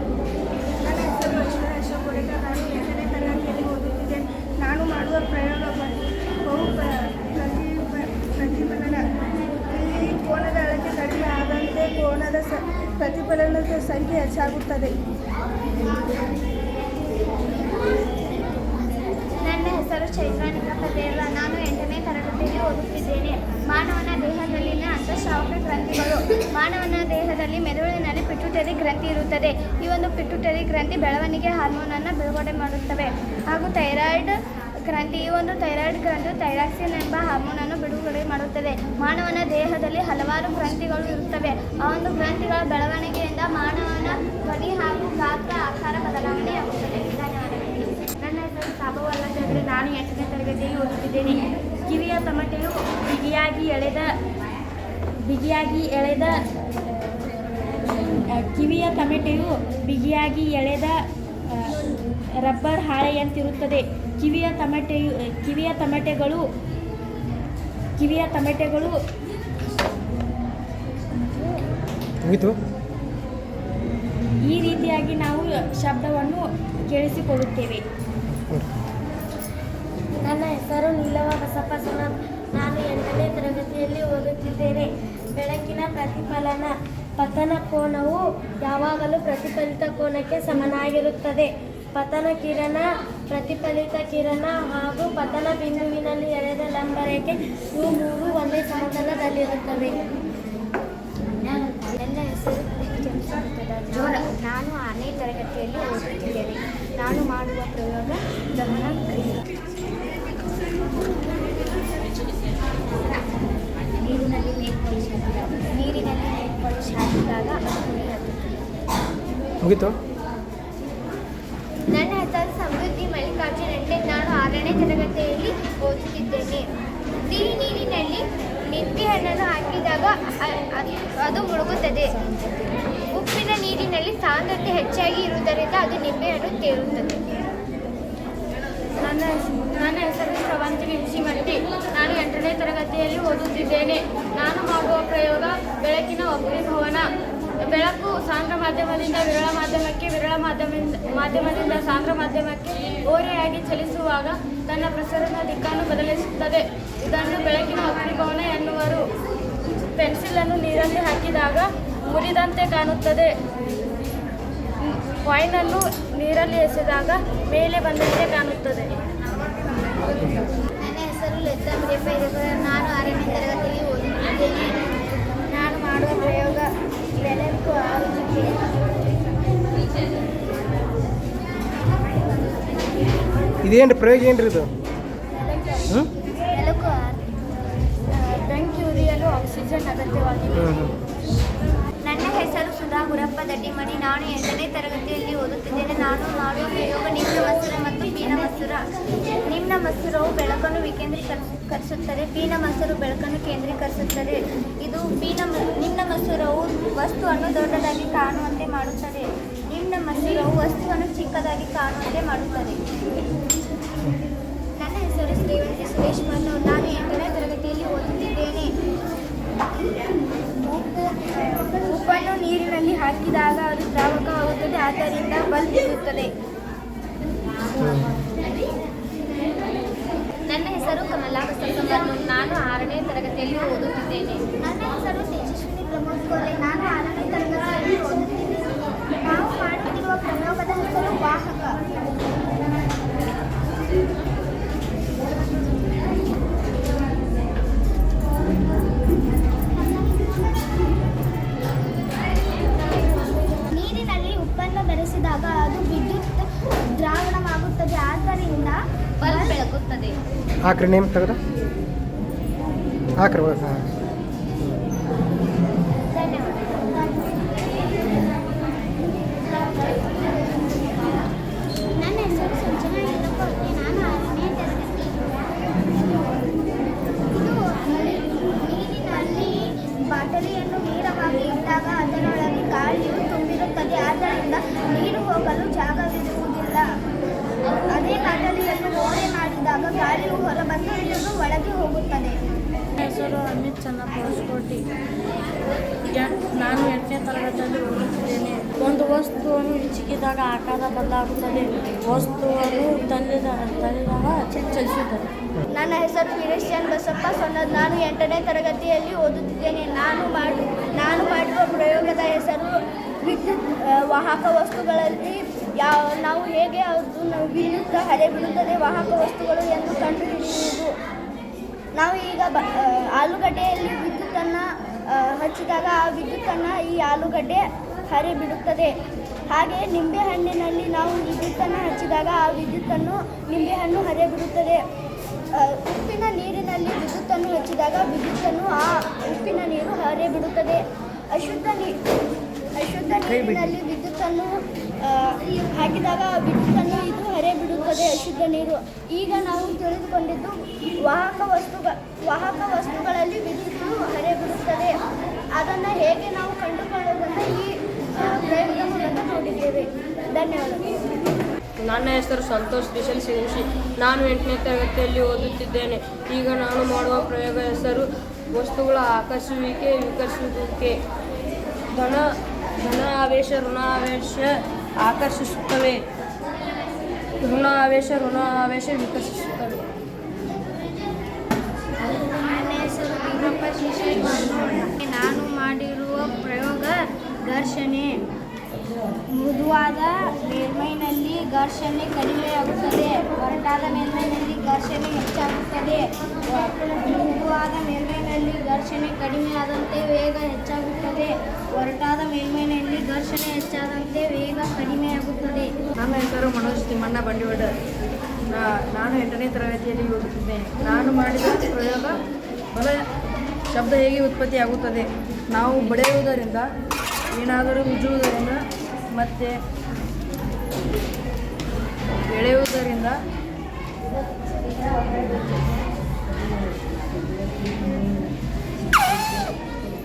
ನನ್ನ ಹೆಸರು ಲಕ್ಷ್ಮೀ ಅಶೋಕ್ ಗುಡಿಕರ್. ನಾನು 8ನೇ ತರಗತಿಯಲ್ಲಿ ಓದುತ್ತಿದ್ದೇನೆ. ನಾನು ಮಾಡುವ ಪ್ರಯೋಗ ಬಹು ಪ್ರತಿಫಲನ. ಇಲ್ಲಿ ಕೋನದ ಅಳತೆ ಕಡಿಮೆ ಆದಂತೆ ಕೋನದ ಪ್ರತಿಫಲನದ ಸಂಖ್ಯೆ ಹೆಚ್ಚಾಗುತ್ತದೆ. ನನ್ನ ಹೆಸರು ಚೈತ್ರಾನಿಕಪ್ಪ ದೇವ. ನಾನು 8ನೇ ತರಗತಿಯಲ್ಲಿ ಓದುತ್ತಿದ್ದೇನೆ. ಮಾನವನ ದೇಹದಲ್ಲಿನ ಅಂತಃಸ್ರಾವಕ ಗ್ರಂಥಿಗಳು. ಮಾನವನ ದೇಹದಲ್ಲಿ ಮೆದುಳಿನಲ್ಲಿ ಪಿಟ್ಯೂಟರಿ ಗ್ರಂಥಿ ಇರುತ್ತದೆ. ಈ ಒಂದು ಪಿಟ್ಯೂಟರಿ ಗ್ರಂಥಿ ಬೆಳವಣಿಗೆ ಹಾರ್ಮೋನನ್ನು ಬಿಡುಗಡೆ ಮಾಡುತ್ತವೆ. ಹಾಗೂ ಥೈರಾಯ್ಡ್ ಗ್ರಂಥಿ. ಈ ಒಂದು ಥೈರಾಯ್ಡ್ ಗ್ರಂಥಿಯು ಥೈರಾಕ್ಸಿನ್ ಎಂಬ ಹಾರ್ಮೋನನ್ನು ಬಿಡುಗಡೆ ಮಾಡುತ್ತದೆ. ಮಾನವನ ದೇಹದಲ್ಲಿ ಹಲವಾರು ಗ್ರಂಥಿಗಳು ಇರುತ್ತವೆ. ಆ ಒಂದು ಗ್ರಂಥಿಗಳ ಬೆಳವಣಿಗೆಯಿಂದ ಮಾನವನ ಧ್ವನಿ ಹಾಗೂ ಗಾತ್ರ ಆಕಾರ ಬದಲಾವಣೆಯಾಗುತ್ತದೆ. ಧನ್ಯವಾದಗಳು. ನನ್ನ ಹೆಸರು ಸಾಬವಲ್ಲ ಚಂದ್ರ. ನಾನು 8ನೇ ತರಗತಿಯಲ್ಲಿ ಓದುತ್ತಿದ್ದೇನೆ. ಕಿವಿಯ ತಮಟೆಯು ಬಿಗಿಯಾಗಿ ಎಳೆದ ಕಿವಿಯ ತಮಟೆಯು ಬಿಗಿಯಾಗಿ ಎಳೆದ ರಬ್ಬರ್ ಹಾಳೆಯಂತಿರುತ್ತದೆ. ಕಿವಿಯ ತಮಟೆಗಳು ಈ ರೀತಿಯಾಗಿ ನಾವು ಶಬ್ದವನ್ನು ಕೇಳಿಸಿಕೊಳ್ಳುತ್ತೇವೆ. ನನ್ನ ಹೆಸರು ನೀಲವ ಬಸಪ್ಪ ಸನತ್. ನಾನು 8ನೇ ತರಗತಿಯಲ್ಲಿ ಓದುತ್ತಿದ್ದೇನೆ. ಬೆಳಕಿನ ಪ್ರತಿಫಲನ. ಪತನ ಕೋನವು ಯಾವಾಗಲೂ ಪ್ರತಿಫಲಿತ ಕೋನಕ್ಕೆ ಸಮನಾಗಿರುತ್ತದೆ. ಪತನ ಕಿರಣ, ಪ್ರತಿಫಲಿತ ಕಿರಣ ಹಾಗೂ ಪತನ ಬಿಂದುವಿನಲ್ಲಿ ಎಳೆದ ಲಂಬರೇಖೆ ಇವು ಮೂರು ಒಂದೇ ಸಮತಲದಲ್ಲಿರುತ್ತವೆ. ನನ್ನ ಹೆಸರು ನಾನು 6ನೇ ತರಗತಿಯಲ್ಲಿ ಓದುತ್ತಿದ್ದೇನೆ. ನಾನು ಮಾಡುವ ಪ್ರಯೋಗ ಗಮನ ಕ್ರಿಯೆ. ನೀರಿನಲ್ಲಿ ನೇರ್ಪಳಿಸಿ ಹಾಕಿದಾಗ ಅದು ಹುಳಿ ಹತ್ತುತ್ತದೆ. ಮುಗೀತು. ನನ್ನ ಹೆಸರು ಸಮೃದ್ಧಿ ಮಲ್ಲಿಕಾರ್ಜುನ್ ರೆಡ್ಡಿ. ನಾನು 6ನೇ ತರಗತಿಯಲ್ಲಿ ಓದುತ್ತಿದ್ದೇನೆ. ನೀರಿನಲ್ಲಿ ನಿಂಬೆಹಣ್ಣನ್ನು ಹಾಕಿದಾಗ ಅದು ಮುಳುಗುತ್ತದೆ. ಉಪ್ಪಿನ ನೀರಿನಲ್ಲಿ ಸಾಂದ್ರತೆ ಹೆಚ್ಚಾಗಿ ಇರುವುದರಿಂದ ಅದು ನಿಂಬೆಹಣ್ಣು ತೇಲುತ್ತದೆ. ನನ್ನ ಹೆಸರು ಶ್ರವಂತಿ ವಿಂಚಿಮಟ್ಟಿ. ನಾನು 8ನೇ ತರಗತಿಯಲ್ಲಿ ಓದುತ್ತಿದ್ದೇನೆ. ನಾನು ಮಾಡುವ ಪ್ರಯೋಗ ಬೆಳಕಿನ ವಕ್ರೀಭವನ. ಬೆಳಕು ಸಾಂದ್ರ ಮಾಧ್ಯಮದಿಂದ ವಿರಳ ಮಾಧ್ಯಮಕ್ಕೆ, ವಿರಳ ಮಾಧ್ಯಮದಿಂದ ಸಾಂದ್ರ ಮಾಧ್ಯಮಕ್ಕೆ ಓರೆಯಾಗಿ ಚಲಿಸುವಾಗ ತನ್ನ ಪ್ರಸರಣ ದಿಕ್ಕನ್ನು ಬದಲಿಸುತ್ತದೆ. ಇದನ್ನು ಬೆಳಕಿನ ವಕ್ರೀಭವನ ಎನ್ನುವರು. ಪೆನ್ಸಿಲನ್ನು ನೀರಲ್ಲಿ ಹಾಕಿದಾಗ ಮುರಿದಂತೆ ಕಾಣುತ್ತದೆ. ಕಾಯಿನನ್ನು ನೀರಲ್ಲಿ ಎಸೆದಾಗ ಮೇಲೆ ಬಂದಂತೆ ಕಾಣುತ್ತದೆ. ನನ್ನ ಹೆಸರು ಲತಾ ಮುರಿಯಪ್ಪ. ನಾನು 6ನೇ ತರಗತಿಯಲ್ಲಿ ಓದುತ್ತಿದ್ದೇನೆ. ನಾನು ಮಾಡುವ ಪ್ರಯೋಗ ಬೆಳಕು ಆಗುತ್ತಿದೆ. ಇದೇನು ಪ್ರಯೋಗ ಏನ್ರಿ ಇದು? ಬೆಳಕು ಬೆಂಕಿ ಉರಿಯಲು ಆಕ್ಸಿಜನ್ ಅಗತ್ಯವಾಗಿದೆ. ನನ್ನ ಹೆಸರು ಸುಧಾ ಗುರಪ್ಪ ದಡ್ಡಿಮನಿ. ನಾನು 8ನೇ ತರಗತಿಯಲ್ಲಿ ಓದುತ್ತಿದ್ದೇನೆ. ನಾನು ಮಾಡುವ ಪ್ರಯೋಗ ನಿಮ್ನ ಮಸೂರ ಮತ್ತು ಪೀನ ಮಸೂರ. ನಿಮ್ನ ಮಸೂರವು ಬೆಳಕನ್ನು ವಿಕೇಂದ್ರೀಕರಿಸುತ್ತದೆ, ಪೀನ ಮಸೂರು ಬೆಳಕನ್ನು ಕೇಂದ್ರೀಕರಿಸುತ್ತದೆ. ಇದು ನಿಮ್ನ ಮಸೂರವು ವಸ್ತುವನ್ನು ದೊಡ್ಡದಾಗಿ ಕಾಣುವಂತೆ ಮಾಡುತ್ತದೆ. ನಿಮ್ನ ಮಸೂರವು ವಸ್ತುವನ್ನು ಚಿಕ್ಕದಾಗಿ ಕಾಣುವಂತೆ ಮಾಡುತ್ತದೆ. ನನ್ನ ಹೆಸರು ಶ್ರೀವಂತಿ ಸುರೇಶ್ ಮನ್ನು. ನಾನು 8ನೇ ತರಗತಿಯಲ್ಲಿ ಓದುತ್ತಿದ್ದೇನೆ. ಉಪ್ಪನ್ನು ನೀರಿನಲ್ಲಿ ಹಾಕಿದಾಗ ಅದು ದ್ರಾವಕವಾಗುತ್ತದೆ, ಆದ್ದರಿಂದ ಬಲ್ಬ್ ಇರುತ್ತದೆ. ನನ್ನ ಹೆಸರು ಕಮಲಾ ಬಸಪ್ಪಮನ್ನು. ನಾನು 6ನೇ ತರಗತಿಯಲ್ಲಿ ಓದುತ್ತಿದ್ದೇನೆ. ನನ್ನ ಹೆಸರು ತೇಜಸ್ವಿನಿ ಪ್ರಮೋದ್ ಕೋರೆ. ನಾನು 6ನೇ ತರಗತಿಯಲ್ಲಿ ಓದುತ್ತಿದ್ದೇನೆ. ನಾವು ಮಾಡುತ್ತಿರುವ ಪ್ರಯೋಗದ ಹೆಸರು ವಾಹಕ. ನೀರಿನಲ್ಲಿ ಉಪ್ಪನ್ನು ಬೆರೆಸಿದಾಗ ಅದು ವಿದ್ಯುತ್ ದ್ರಾವಣವಾಗುತ್ತದೆ, ಆದ್ದರಿಂದ ಬಲ್ಬ್ ಬೆಳಗುತ್ತದೆ. ಹಾಕ್ರಿ ನೇಮ್ ತೆಗೆದು ಹಾಕ್ರಿ. ಹಾಂ, ನನ್ನ ಹೆಸರು ಸಂಜನಾ ಯಲ್ಲಪ್ಪವ್ರೆ. ನಾನು 6ನೇ ತರಗತಿ. ನೀರಿನಲ್ಲಿ ಬಾಟಲಿಯನ್ನು ನೇರವಾಗಿ ಇಟ್ಟಾಗ ಅದರೊಳಗೆ ಗಾಳಿಯು ತುಂಬಿರುತ್ತದೆ, ಆದ್ದರಿಂದ ನೀರು ಹೋಗಲು ಜಾಗವಿರುವುದಿಲ್ಲ. ಅದೇ ಬಾಟಲಿಯನ್ನು ಓರೆ ಮಾಡಿದಾಗ ಗಾಳಿಯು ಹೊರಬಂದು ನೀರು ಒಳಗೆ ಹೋಗುತ್ತದೆ. ನನ್ನ ಹೆಸರು ಅಮಿತ್ ಚನ್ನಪ್ಪ ಹೊಸಕೋಟಿ. ನಾನು 8ನೇ ತರಗತಿಯಲ್ಲಿ ಓದುತ್ತಿದ್ದೇನೆ. ಒಂದು ವಸ್ತುವನ್ನು ಹಿಚ್ಕಿದಾಗ ಆಕಾರ ಬದಲಾಗುತ್ತದೆ. ವಸ್ತುವನ್ನು ತಳ್ಳಿದಾಗ ಚಲಿಸುತ್ತದೆ. ನನ್ನ ಹೆಸರು ವೀರೇಶ್ ಚಂದ್ರ ಬಸಪ್ಪ ಸೊನ್ನದ್. ನಾನು 8ನೇ ತರಗತಿಯಲ್ಲಿ ಓದುತ್ತಿದ್ದೇನೆ. ನಾನು ಮಾಡುವ ಪ್ರಯೋಗದ ಹೆಸರು ವಿದ್ಯುತ್ ವಾಹಕ ವಸ್ತುಗಳಲ್ಲಿ ನಾವು ಹೇಗೆ ಅದು ವಿದ್ಯುತ್ ಹರೆ ಬಿಡುತ್ತದೆ ವಾಹಕ ವಸ್ತುಗಳು ಎಂದು ಕಂಡುಹಿಡಿಯುವುದು. ನಾವು ಈಗ ಆಲೂಗಡ್ಡೆಯಲ್ಲಿ ವಿದ್ಯುತ್ತನ್ನು ಹಚ್ಚಿದಾಗ ಆ ವಿದ್ಯುತ್ತನ್ನು ಈ ಆಲೂಗಡ್ಡೆ ಹರಿ ಬಿಡುತ್ತದೆ. ಹಾಗೆಯೇ ನಿಂಬೆಹಣ್ಣಿನಲ್ಲಿ ನಾವು ವಿದ್ಯುತ್ತನ್ನು ಹಚ್ಚಿದಾಗ ಆ ವಿದ್ಯುತ್ತನ್ನು ನಿಂಬೆಹಣ್ಣು ಹರಿ ಬಿಡುತ್ತದೆ. ಉಪ್ಪಿನ ನೀರಿನಲ್ಲಿ ವಿದ್ಯುತ್ತನ್ನು ಹಚ್ಚಿದಾಗ ವಿದ್ಯುತ್ತನ್ನು ಆ ಉಪ್ಪಿನ ನೀರು ಹರಿ ಬಿಡುತ್ತದೆ. ಅಶುದ್ಧ ನೀರಿನಲ್ಲಿ ವಿದ್ಯುತ್ತನ್ನು ಹಾಕಿದಾಗ ಆ ವಿದ್ಯುತ್ತನ್ನು ಇದು ಹರೆ ಬಿಡುತ್ತದೆ, ಅಶುದ್ಧ ನೀರು. ಈಗ ನಾವು ತಿಳಿದುಕೊಂಡಿದ್ದು ವಾಹಕ ವಸ್ತುಗಳಲ್ಲಿ ವಿದ್ಯುತ್ತು ಹರೆ ಬಿಡುತ್ತದೆ. ಅದನ್ನು ಹೇಗೆ ನಾವು ಕಂಡುಕೊಳ್ಳೋದನ್ನು ಈ ಪ್ರಯೋಗದ ಮೂಲಕ ನೋಡಿದ್ದೇವೆ. ಧನ್ಯವಾದಗಳು. ನನ್ನ ಹೆಸರು ಸಂತೋಷ್ ದಿಶಲ್ ಸಿಂಗ್ಶಿ. ನಾನು 8ನೇ ತರಗತಿಯಲ್ಲಿ ಓದುತ್ತಿದ್ದೇನೆ. ಈಗ ನಾನು ಮಾಡುವ ಪ್ರಯೋಗ ಹೆಸರು ವಸ್ತುಗಳ ಆಕರ್ಷುವಿಕೆ ವಿಕರ್ಷಿಸುವಿಕೆ. ಧನ ಆವೇಶ ಋಣ ಆವೇಶ ಆಕರ್ಷಿಸುತ್ತವೆ. ಋಣ ಆವೇಶ ವಿಕರ್ಷಿಸುತ್ತವೆ. ನನ್ನ ಹೆಸರು ವೀರಪ್ಪ ಶಿಶಿ. ನಾನು ಮಾಡಿರುವ ಪ್ರಯೋಗ ಘರ್ಷಣೆ. ಮೃದುವಾದ ಮೇಲ್ಮೈನಲ್ಲಿ ಘರ್ಷಣೆ ಕಡಿಮೆಯಾಗುತ್ತದೆ, ಒರಟಾದ ಮೇಲ್ಮೈನಲ್ಲಿ ಘರ್ಷಣೆ ಹೆಚ್ಚಾಗುತ್ತದೆ. ಮೃದುವಾದ ಮೇಲ್ಮೈನಲ್ಲಿ ಘರ್ಷಣೆ ಕಡಿಮೆಯಾದಂತೆ ವೇಗ ಹೆಚ್ಚಾಗುತ್ತದೆ, ಒರಟಾದ ಮೇಲ್ಮೈನಲ್ಲಿ ಘರ್ಷಣೆ ಹೆಚ್ಚಾದಂತೆ ವೇಗ ಕಡಿಮೆಯಾಗುತ್ತದೆ. ನನ್ನ ಹೆಸರು ಮನೋಜ್ ತಿಮ್ಮಣ್ಣ ಬಂಡಿವಾಡ. ನಾನು 8ನೇ ತರಗತಿಯಲ್ಲಿ ಓದುತ್ತಿದ್ದೇನೆ. ನಾನು ಮಾಡಿದ ಪ್ರಯೋಗ ಬಲ ಶಬ್ದ ಹೇಗೆ ಉತ್ಪತ್ತಿಯಾಗುತ್ತದೆ. ನಾವು ಬಡಿಯುವುದರಿಂದ, ಏನಾದರೂ ಉಜ್ಜುವುದರಿಂದ ಮತ್ತು ಎಳೆಯುವುದರಿಂದ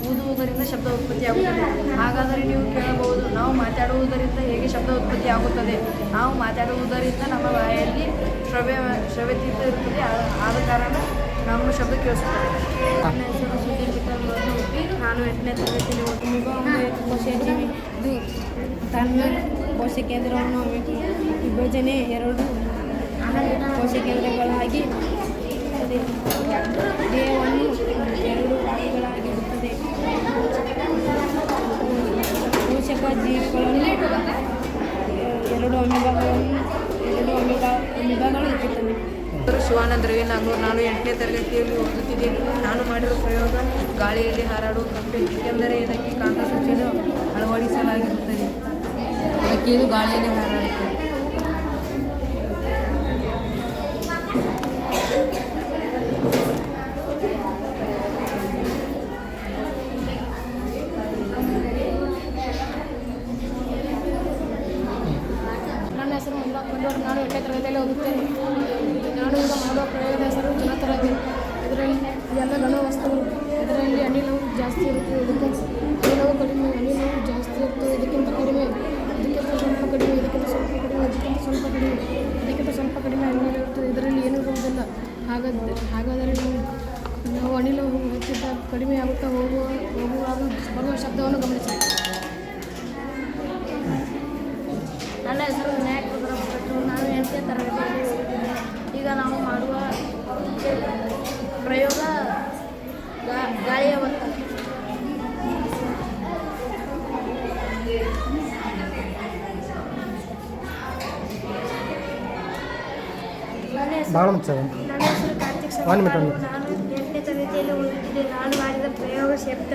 ಊದುವುದರಿಂದ ಶಬ್ದ ಉತ್ಪತ್ತಿಯಾಗುತ್ತದೆ. ಹಾಗಾದರೆ ನೀವು ಕೇಳಬಹುದು, ನಾವು ಮಾತಾಡುವುದರಿಂದ ಹೇಗೆ ಶಬ್ದ ಉತ್ಪತ್ತಿಯಾಗುತ್ತದೆ. ನಾವು ಮಾತಾಡುವುದರಿಂದ ನಮ್ಮ ಬಾಯಲ್ಲಿ ಶ್ರವ್ಯತೀರ್ಥ ಇರುತ್ತದೆ, ಆದ ಕಾರಣ ನಮ್ಮ ಶಬ್ದ ಕೇಳಿಸುತ್ತದೆ. ನನ್ನ ಹೆಸರು ಸುದ್ದಿ ಕಿತ್ತಲ್ಬಾರ್ದು. ನಾನು 8ನೇ ತರಗತಿಯಲ್ಲಿ ಓದುತ್ತಿರುವ ಒಂದು ಕೋಶಜೀವಿ. ಇದು ತನ್ನ ಕೋಶ ಕೇಂದ್ರವನ್ನು ವಿಭಜನೆ 2 ಕೋಶ ಕೇಂದ್ರಗಳಾಗಿ ದೇಹವನ್ನು 2 ಭಾಗಗಳಾಗಿರುತ್ತದೆ. ಪೋಷಕ ಜೀವಿಗಳನ್ನು 2 ಅಮೀಬಾಗಳು ಇರುತ್ತವೆ. ಶಿವಾನಂದ ರವಿನಾಗೂರ್. ನಾನು 8ನೇ ತರಗತಿಯಲ್ಲಿ ಓದುತ್ತಿದ್ದೇನೆ. ನಾನು ಮಾಡಿರುವ ಪ್ರಯೋಗ ಗಾಳಿಯಲ್ಲಿ ಹಾರಾಡುವ ಕಪ್ಪೆ, ಏಕೆಂದರೆ ಇದಕ್ಕೆ ಕಾಂತ ಸೂಚಿಯನ್ನು ಅಳವಡಿಸಲಾಗಿರುತ್ತದೆ. ಅದಕ್ಕೆ ಇದು ಗಾಳಿಯಲ್ಲಿ ಹಾರಾಡುತ್ತದೆ. ನನ್ನ ಹೆಸರು ಮಂಜುನಾಥ್. ನಾನು 8ನೇ ತರಗತಿಯಲ್ಲಿ ಓದುತ್ತೇನೆ. ನಾನು ಈಗ ಮಾಡುವ ಪ್ರಯೋಗದ ಹೆಸರು ಜಲತರಂಗ. ಇದರಲ್ಲಿ ಎಲ್ಲ ಘನ ವಸ್ತುಗಳು, ಇದರಲ್ಲಿ ಅನಿಲವು ಜಾಸ್ತಿ ಇರುತ್ತದೆ, ಇದಕ್ಕೆ ಅನಿಲವು ಕಡಿಮೆ, ಅನಿಲವು ಜಾಸ್ತಿ ಇರುತ್ತದೆ, ಇದಕ್ಕಿಂತ ಕಡಿಮೆ, ಇದಕ್ಕಿಂತ ಸ್ವಲ್ಪ ಕಡಿಮೆ, ಇದಕ್ಕಿಂತ ಸ್ವಲ್ಪ ಕಡಿಮೆ, ಇದಕ್ಕಿಂತ ಸ್ವಲ್ಪ ಕಡಿಮೆ, ಇದಕ್ಕಿಂತ ಸ್ವಲ್ಪ ಕಡಿಮೆ ಅನಿಲ ಇರುತ್ತದೆ. ಇದರಲ್ಲಿ ಏನೂ ಇರುವುದಿಲ್ಲ. ಹಾಗಾದರೆ ನಾವು ಅನಿಲವು ಹೆಚ್ಚುತ್ತಾ ಕಡಿಮೆಯಾಗುತ್ತಾ ಹೋಗುವಾಗ ಬರುವ ಶಬ್ದವನ್ನು ಗಮನಿಸಿ. ನನ್ನ ಹೆಸರು ವಿನಾಯಕ್ ರುದ್ರಭಟ್ರು. ನಾನು 8ನೇ ತರಗತಿಯಲ್ಲಿ ಓದುತ್ತಿದ್ದೇನೆ. ಈಗ ನಾವು ಮಾಡುವ ಪ್ರಯೋಗ ಗಾಳಿಯ ಒತ್ತಡ. ಭಾಳ ಮುಚ್ಚ ನನ್ನ ಹೆಸರು ಕಾರ್ತಿಕ್ 1 ಮಿನಿಟ್ ನಾನು 8ನೇ ತರಗತಿಯಲ್ಲಿ ಓದುತ್ತಿದ್ದೆ. ನಾನು ಮಾಡಿದ ಪ್ರಯೋಗ ಶಬ್ದ.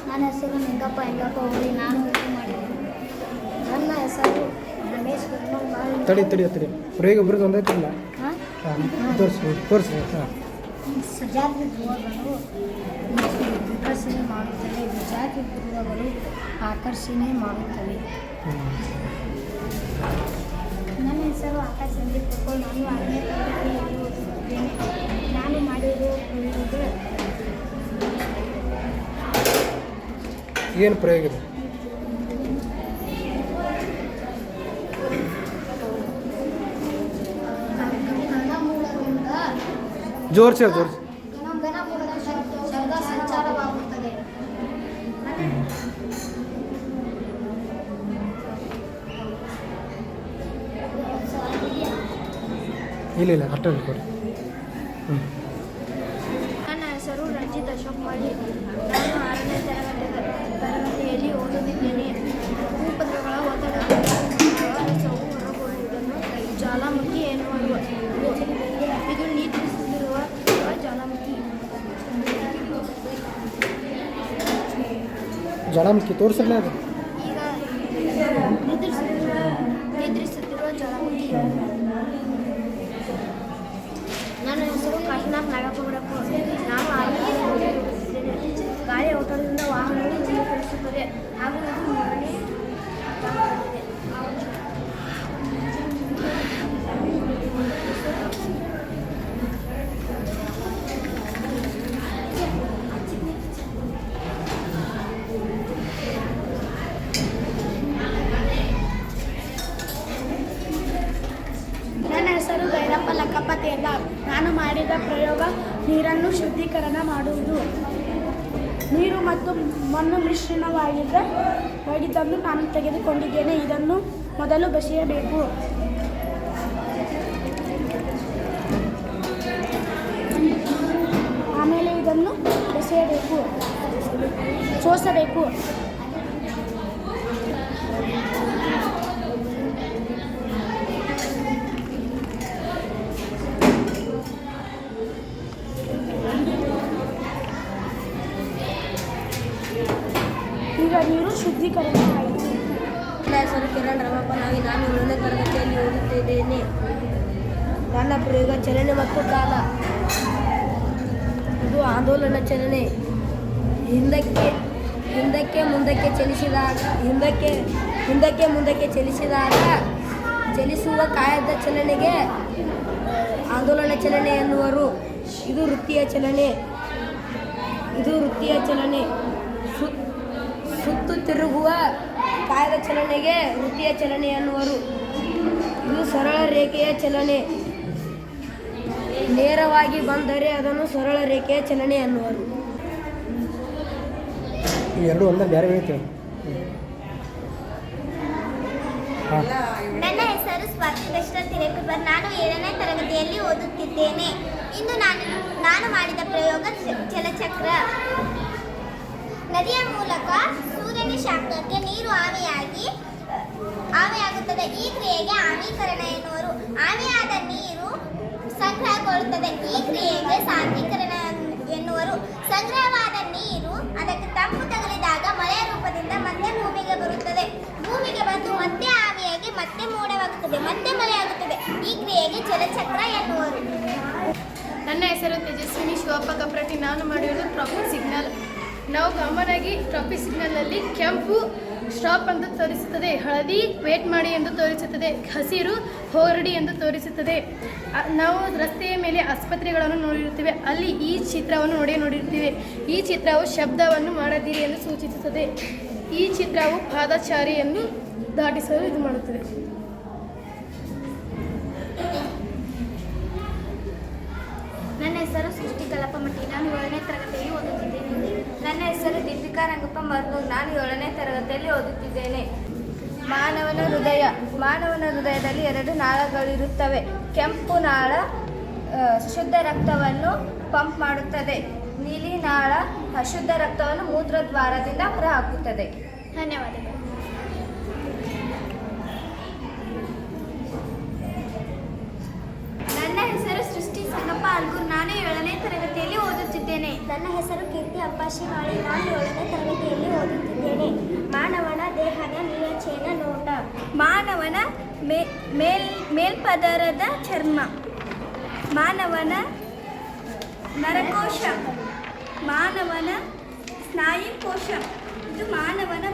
ನನ್ನ ಹೆಸರು ಹೆಂಗಪ್ಪ ಹೋಗಿ. ನಾನು ಮಾಡಿದ್ದೆ. ನನ್ನ ಹೆಸರು ರಮೇಶ್ ತಡಿ ಪ್ರಯೋಗ ಬರೋದು ಒಂದೈತಿಲ್ಲ. ತೋರಿಸಿ ಸಜಾತಿ ಧ್ರುವಗಳು ವಿಕಸನೆ ಮಾಡುತ್ತವೆ, ವಿಜಾತಿ ಧ್ರುವಗಳು ಆಕರ್ಷಣೆ ಮಾಡುತ್ತವೆ. ನನ್ನ ಹೆಸರು ಆಕಾಶ್ ಸಂದೀಪ್ ಪುರ್ಕೋಳ್. ನಾನು 6ನೇ ತರಗತಿಯಲ್ಲಿ ಓದುತ್ತಿದ್ದೇನೆ. ನಾನು ಮಾಡಿರುವ ಪ್ರಯೋಗ ಏನು ಪ್ರಯೋಗ ಇದೆ? ಜೋರ್ಸಿ ಘನಮೂಲದ ಶಬ್ದ ಸಂಚಾರವಾಗುತ್ತದೆ. ಇಲ್ಲ ಅಷ್ಟೇ ಕೊಡಿ. ನನ್ನ ಹೆಸರು ರಂಜಿತ್ ಅಶೋಕ್ ಮಾಡಿ. ನಾನು 6ನೇ ತರಗತಿಯಲ್ಲಿ ಓದುತ್ತಿದ್ದೇನೆ. ಭೂಪಟಗಳ ಒತ್ತಡ ರಸವು ಹೊರಬರುವುದನ್ನು ಜ್ವಾಲಾಮುಖಿ ಎನ್ನುವರು. ಇದು ನಿದ್ರಿಸುತ್ತಿರುವ ಜ್ವಾಲಾಮುಖಿ ತೋರಿಸಲ್ಲ ಅದು. ಈಗ ನಿದ್ರಿಸುತ್ತಿರುವ ಜ್ವಾಲಾಮುಖಿ. ನನ್ನ ಹೆಸರು ಕಾಶಿನಾಥ್ ನಾಗಪ್ಪಗೌಡಪ್ಪ. ನಾನು 6ನೇ ತರಗತಿಯಲ್ಲಿ ಓದುತ್ತಿದ್ದೇನೆ. ಗಾಳಿಯ ಒತ್ತಡದಿಂದ ವಾಹನವು ಚಲಿಸುತ್ತದೆ ಹಾಗೂ ಇದು 3ನೇ ಭಾಗವಾಗಿದೆ. ನನ್ನ ಹೆಸರು ಭೈರಪ್ಪ ಲಕ್ಕಪ್ಪ ತೇರ್ಲಾರ್. ನಾನು ಮಾಡಿದ ಪ್ರಯೋಗ ನೀರನ್ನು ಶುದ್ಧೀಕರಣ ಮಾಡುವುದು. ನೀರು ಮತ್ತು ಮಣ್ಣು ಮಿಶ್ರಣವಾಗಿದ್ದನ್ನು ನಾನು ತೆಗೆದುಕೊಂಡಿದ್ದೇನೆ. ಇದನ್ನು ಮೊದಲು ಬಸಿಯಬೇಕು. ಸೋಸಬೇಕು. ಈಗ ನೀರು ಶುದ್ಧೀಕರಣ ಆಯಿತು. ನನ್ನ ಹೆಸರು ಕಿರಣ್ ರಾಮಪ್ಪ ನಾಗಿ. ನಾನು 7ನೇ ತರಗತಿಯಲ್ಲಿ ಓದುತ್ತಿದ್ದೇನೆ. ನನ್ನ ಪ್ರಯೋಗ ಚಲನೆ ಮತ್ತು ಕಾಲ. ಇದು ಆಂದೋಲನ ಚಲನೆ. ಹಿಂದಕ್ಕೆ ಮುಂದಕ್ಕೆ ಚಲಿಸಿದಾಗ ಚಲಿಸುವ ಕಾಯದ ಚಲನೆಗೆ ಆಂದೋಲನ ಚಲನೆ ಎನ್ನುವರು. ಇದು ವೃತ್ತಿಯ ಚಲನೆ. ಸುತ್ತು ತಿರುಗುವ ಕಾಯದ ಚಲನೆಗೆ ವೃತ್ತಿಯ ಚಲನೆ ಎನ್ನುವರು. ಇದು ಸರಳ ರೇಖೆಯ ಚಲನೆ. ನೇರವಾಗಿ ಬಂದರೆ ಅದನ್ನು ಸರಳ ರೇಖೆಯ ಚಲನೆ ಎನ್ನುವರು. ಎರಡು ಒಂದೇ ಬೇರೆ ಹೇಳ್ತೇವೆ. ನನ್ನ ಹೆಸರು ಸ್ವಾತಿ ದಶರಥ್ ಹಿರೇಕುರ್ಬರ್. ನಾನು 7ನೇ ತರಗತಿಯಲ್ಲಿ ಓದುತ್ತಿದ್ದೇನೆ. ಇಂದು ನಾನು ಮಾಡಿದ ಪ್ರಯೋಗ ಜಲಚಕ್ರ. ನದಿಯ ಮೂಲಕ ಸೂರ್ಯನ ಶಾಖಕ್ಕೆ ನೀರು ಆವಿಯಾಗುತ್ತದೆ. ಈ ಕ್ರಿಯೆಗೆ ಆವಿಕರಣ ಎನ್ನುವರು. ಆವಿಯಾದ ನೀರು ಸಂಗ್ರಹಗೊಳ್ಳುತ್ತದೆ. ಈ ಕ್ರಿಯೆಗೆ ಸಾಂದ್ರೀಕರಣ ಎನ್ನುವರು. ಸಂಗ್ರಹವಾದ ನೀರು ಅದಕ್ಕೆ ತಂಪು ತಗುಲಿದಾಗ ಮಳೆಯ ರೂಪದಿಂದ ಮತ್ತೆ ಭೂಮಿಗೆ ಬರುತ್ತದೆ. ಭೂಮಿಗೆ ಬಂದು ಮತ್ತೆ ಆವಿಯಾಗಿ ಮತ್ತೆ ಮೋಡವಾಗುತ್ತದೆ, ಮತ್ತೆ ಮಳೆಯಾಗುತ್ತದೆ. ಈ ಕ್ರಿಯೆಗೆ ಜಲಚಕ್ರ ಎನ್ನುವರು. ನನ್ನ ಹೆಸರು ತೇಜಸ್ವಿನಿ ಶಿವಪ್ಪ ಕಪ್ರಟಿ. ನಾನು ಮಾಡಿರೋದು ಟ್ರಾಫಿಕ್ ಸಿಗ್ನಲ್. ನಾವು ಕಾಮನ್ ಆಗಿ ಟ್ರಾಫಿಕ್ ಸಿಗ್ನಲಲ್ಲಿ ಕೆಂಪು ಸ್ಟಾಪ್ ಅಂತ ತೋರಿಸುತ್ತದೆ, ಹಳದಿ ವೇಟ್ ಮಾಡಿ ಎಂದು ತೋರಿಸುತ್ತದೆ, ಹಸಿರು ಹೊರಡಿ ಎಂದು ತೋರಿಸುತ್ತದೆ. ನಾವು ರಸ್ತೆಯ ಮೇಲೆ ಆಸ್ಪತ್ರೆಗಳನ್ನು ನೋಡಿರುತ್ತೇವೆ, ಅಲ್ಲಿ ಈ ಚಿತ್ರವನ್ನು ನೋಡಿರುತ್ತೇವೆ. ಈ ಚಿತ್ರವು ಶಬ್ದವನ್ನು ಮಾಡದಿರಿ ಎಂದು ಸೂಚಿಸುತ್ತದೆ. ಈ ಚಿತ್ರವು ಪಾದಚಾರಿಯನ್ನು ದಾಟಿಸಲು ಇದು ಮಾಡುತ್ತದೆ. ನನ್ನ ಹೆಸರು ಸೃಷ್ಟಿ ಕಲಪಮಟ್ಟಿ. ನಾನು 7ನೇ ತರಗತಿಯಲ್ಲಿ ಓದುತ್ತಿದ್ದೇನೆ. ನನ್ನ ಹೆಸರು ದೀಪಿಕಾ ರಂಗಪ್ಪ ಮರ್ನೂರ್. ನಾನು 7ನೇ ತರಗತಿಯಲ್ಲಿ ಓದುತ್ತಿದ್ದೇನೆ. ಮಾನವನ ಹೃದಯದಲ್ಲಿ 2 ನಾಳಗಳಿರುತ್ತವೆ. ಕೆಂಪು ನಾಳ ಶುದ್ಧ ರಕ್ತವನ್ನು ಪಂಪ್ ಮಾಡುತ್ತದೆ. ನೀಲಿ ನಾಳ ಅಶುದ್ಧ ರಕ್ತವನ್ನು ಮೂತ್ರದ್ವಾರದಿಂದ ಹೊರಹಾಕುತ್ತದೆ. ಧನ್ಯವಾದಗಳು. ನನ್ನ ಹೆಸರು ಸೃಷ್ಟಿ ಸಂಗಪ್ಪ ಅಲ್ಗೂರ್. ನಾನು 7ನೇ ತರಗತಿಯಲ್ಲಿ ಓದುತ್ತಿದ್ದೇನೆ. ನನ್ನ ಹೆಸರು ಕೀರ್ತಿ ಅಪ್ಪಾಶಿ ಮಾಳಿ. ನಾನು 7ನೇ ತರಗತಿಯಲ್ಲಿ ಓದುತ್ತಿದ್ದೇನೆ. ಮಾನವನ ದೇಹದ ನಿರಚೆಯ ನೋಟ. ಮಾನವನ ಮೇಲ್ಪದರದ ಚರ್ಮ. ಮಾನವನ ನರಕೋಶ. ಮಾನವನ ಸ್ನಾಯುಕೋಶ. ಇದು ಮಾನವನ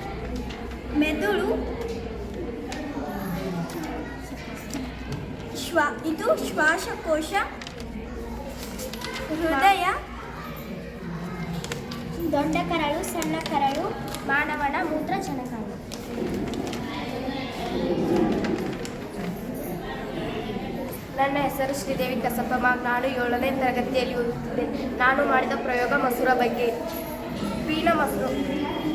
ಮೆದುಳು. ಇದು ಶ್ವಾಸಕೋಶ. ಹೃದಯ. ದೊಡ್ಡ ಕರಳು, ಸಣ್ಣ ಕರಳು. ಮಾನವನ ಮೂತ್ರಜನಕಾಂಗ. ನನ್ನ ಹೆಸರು ಶ್ರೀದೇವಿ ಕಸಪ್ಪ. ನಾನು 7ನೇ ತರಗತಿಯಲ್ಲಿ ಓದುತ್ತಿದ್ದೇನೆ. ನಾನು ಮಾಡಿದ ಪ್ರಯೋಗ ಮಸೂರ ಬಗ್ಗೆ.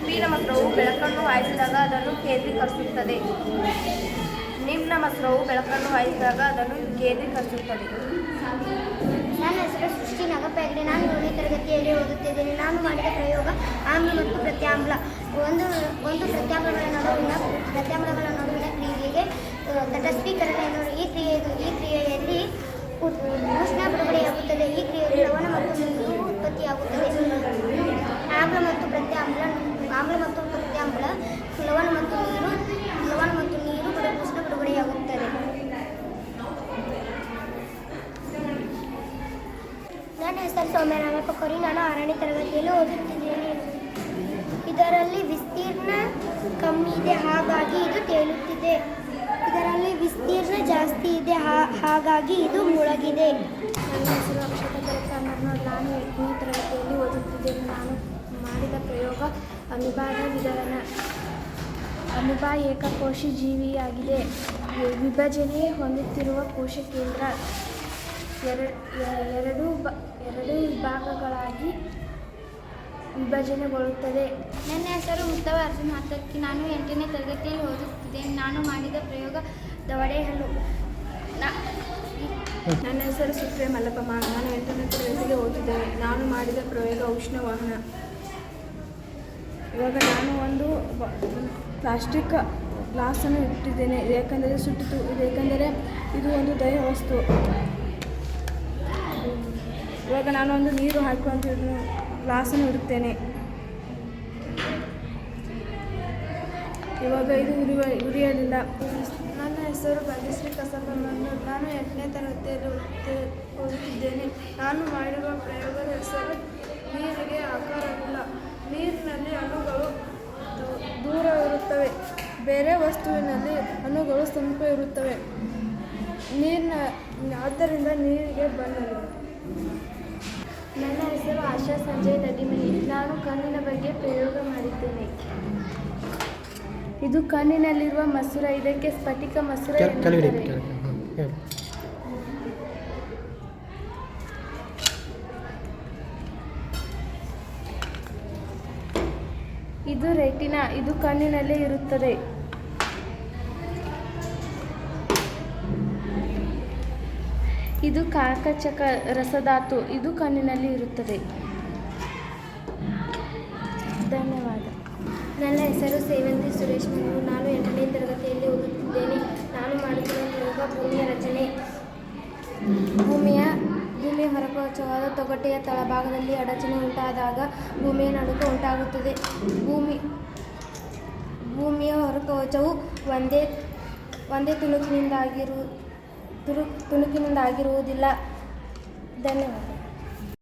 ಪೀನಮಸೂರವು ಬೆಳಕನ್ನು ಹಾಯಿಸಿದಾಗ ಅದನ್ನು ಕೇಂದ್ರೀಕರಿಸುತ್ತದೆ. ನಿಮ್ನಮಸೂರವು ಬೆಳಕನ್ನು ಹಾಯಿಸಿದಾಗ ಅದನ್ನು ಕೇಂದ್ರೀಕರಿಸುತ್ತದೆ. ನನ್ನ ಹೆಸರು ಸೃಷ್ಟಿ ನಾಗಪ್ಪ ಹೆಗ್ಡೆ. ನಾನು 7ನೇ ತರಗತಿಯಲ್ಲಿ ಓದುತ್ತಿದ್ದೇನೆ. ನಾನು ಮಾಡಿದ ಪ್ರಯೋಗ ಆಮ್ಲ ಮತ್ತು ಪ್ರತ್ಯಾಮ್ಲ. ಒಂದು ಪ್ರತ್ಯಾಮ್ಲಗಳ ನಡುವಿನ ಕ್ರಿಯೆಗೆ ತಟಸ್ಥೀಕರಣ ಎನ್ನುವರು. ಈ ಕ್ರಿಯೆಯಲ್ಲಿ ಉಷ್ಣ ಬಿಡುಗಡೆಯಾಗುತ್ತದೆ. ಈ ಕ್ರಿಯೆಯಲ್ಲಿ ಲವಣ ಮತ್ತು ನೀರು ಉತ್ಪತ್ತಿಯಾಗುತ್ತದೆ. ಆಮ್ಲ ಮತ್ತು ಪ್ರತ್ಯಾಮ್ಲ. ಲವಣ ಮತ್ತು ನೀರು ಉಷ್ಣ ಬಿಡುಗಡೆಯಾಗುತ್ತದೆ. ನನ್ನ ಹೆಸರು ಸೌಮ್ಯ ರಾಮಪ್ಪ ಕೊರಿ. ನಾನು 6ನೇ ತರಗತಿಯಲ್ಲಿ ಓದುತ್ತಿದ್ದೇನೆ. ಇದರಲ್ಲಿ ವಿಸ್ತೀರ್ಣ ಕಮ್ಮಿ ಇದೆ, ಹಾಗಾಗಿ ಇದು ತೇಲುತ್ತಿದೆ. ಇದರಲ್ಲಿ ವಿಸ್ತೀರ್ಣ ಜಾಸ್ತಿ ಇದೆ, ಹಾಗಾಗಿ ಇದು ಮುಳುಗಿದೆ. ನನ್ನ ಹೆಸರು ಅಕ್ಷತಾ ಕಲೆಕ್ಟರ್. ನಾನು 8ನೇ ತರಗತಿಯಲ್ಲಿ ಓದುತ್ತಿದ್ದೇನೆ. ನಾನು ಮಾಡಿದ ಪ್ರಯೋಗ ಅಮೀಬಾದ ವಿಧಾನ. ಅಮೀಬಾ ಏಕಕೋಶಿ ಜೀವಿಯಾಗಿದೆ. ವಿಭಜನೆ ಹೊಂದುತ್ತಿರುವ ಕೋಶ ಕೇಂದ್ರ. ಎರಡು ವಿಭಾಗಗಳಾಗಿ ವಿಭಜನೆಗೊಳ್ಳುತ್ತದೆ. ನನ್ನ ಹೆಸರು ಮುತ್ತವ ಅರ್ಜುನ್ ಹಾತರ್ಕಿ. ನಾನು 8ನೇ ತರಗತಿಯಲ್ಲಿ ಓದುತ್ತಿದ್ದೇನೆ. ನಾನು ಮಾಡಿದ ಪ್ರಯೋಗ ದವಡೆ ಹಲ್ಲು. ನನ್ನ ಹೆಸರು ಸುಪ್ರಿಯ ಮಲ್ಲಪ್ಪ ನಾನು 8ನೇ ತರಗತಿಗೆ ಓದಿದ್ದೇನೆ. ನಾನು ಮಾಡಿದ ಪ್ರಯೋಗ ಉಷ್ಣವಾಹನ. ಇವಾಗ ನಾನು ಒಂದು ಪ್ಲಾಸ್ಟಿಕ್ ಗ್ಲಾಸನ್ನು ಇಟ್ಟಿದ್ದೇನೆ, ಏಕೆಂದರೆ ಸುಟ್ಟಿತು. ಏಕೆಂದರೆ ಇದು ಒಂದು ದಹ್ಯ ವಸ್ತು. ಇವಾಗ ನಾನು ಒಂದು ನೀರು ಹಾಕುವಂತ ಗ್ಲಾಸನ್ನು ಇಡುತ್ತೇನೆ. ಇವಾಗ ಇದು ಉರಿಯಲಿಲ್ಲ. ನನ್ನ ಹೆಸರು ಭಾಗ್ಯಶ್ರೀ ಕಸಬಣ್ಣು. ನಾನು 8ನೇ ತರಗತಿಯಲ್ಲಿ ಓದುತ್ತಿದ್ದೇನೆ. ನಾನು ಮಾಡಿರುವ ಪ್ರಯೋಗದ ಹೆಸರು ನೀರಿಗೆ ಆಕಾರವಿಲ್ಲ. ನೀರಿನಲ್ಲಿ ಅಣುಗಳು ದೂರ ಇರುತ್ತವೆ, ಬೇರೆ ವಸ್ತುವಿನಲ್ಲಿ ಅಣುಗಳು ಸಮೀಪ ಇರುತ್ತವೆ. ಆದ್ದರಿಂದ ನೀರಿಗೆ ಬಣ್ಣವಿಲ್ಲ. ನನ್ನ ಹೆಸರು ಆಶಾ ಸಂಜಯ್ ನದಿಮನಿ. ನಾನು ಕಣ್ಣಿನ ಬಗ್ಗೆ ಪ್ರಯೋಗ ಮಾಡಿದ್ದೇನೆ. ಇದು ಕಣ್ಣಿನಲ್ಲಿರುವ ಮಸೂರ. ಇದಕ್ಕೆ ಸ್ಫಟಿಕ ಮಸೂರ ಎನ್ನುತ್ತಾರೆ. ಇದು ರೆಟಿನಾ. ಇದು ಕಣ್ಣಿನಲ್ಲೇ ಇರುತ್ತದೆ. ಇದು ಕಾಕಚಕ ರಸಧಾತು. ಇದು ಕಣ್ಣಿನಲ್ಲಿ ಇರುತ್ತದೆ. ಧನ್ಯವಾದ. ನನ್ನ ಹೆಸರು ಸೇವಂತಿ ಸುರೇಶ್ ಮನೂರು. ನಾನು 8ನೇ ತರಗತಿಯಲ್ಲಿ ಓದುತ್ತಿದ್ದೇನೆ. ನಾನು ಮಾಡುತ್ತಿರುವ ಪ್ರಯೋಗ ಭೂಮಿಯ ರಚನೆ. ಭೂಮಿಯ ಹೊರಕವಚವಾದ ತೊಗಟೆಯ ತಳಭಾಗದಲ್ಲಿ ಅಡಚಣೆ ಉಂಟಾದಾಗ ಭೂಮಿಯ ನಡುಕ ಉಂಟಾಗುತ್ತದೆ. ಭೂಮಿಯ ಹೊರಕವಚವು ಒಂದೇ ತುಣುಕಿನಿಂದಾಗಿರುವುದಿಲ್ಲ. ಧನ್ಯವಾದ.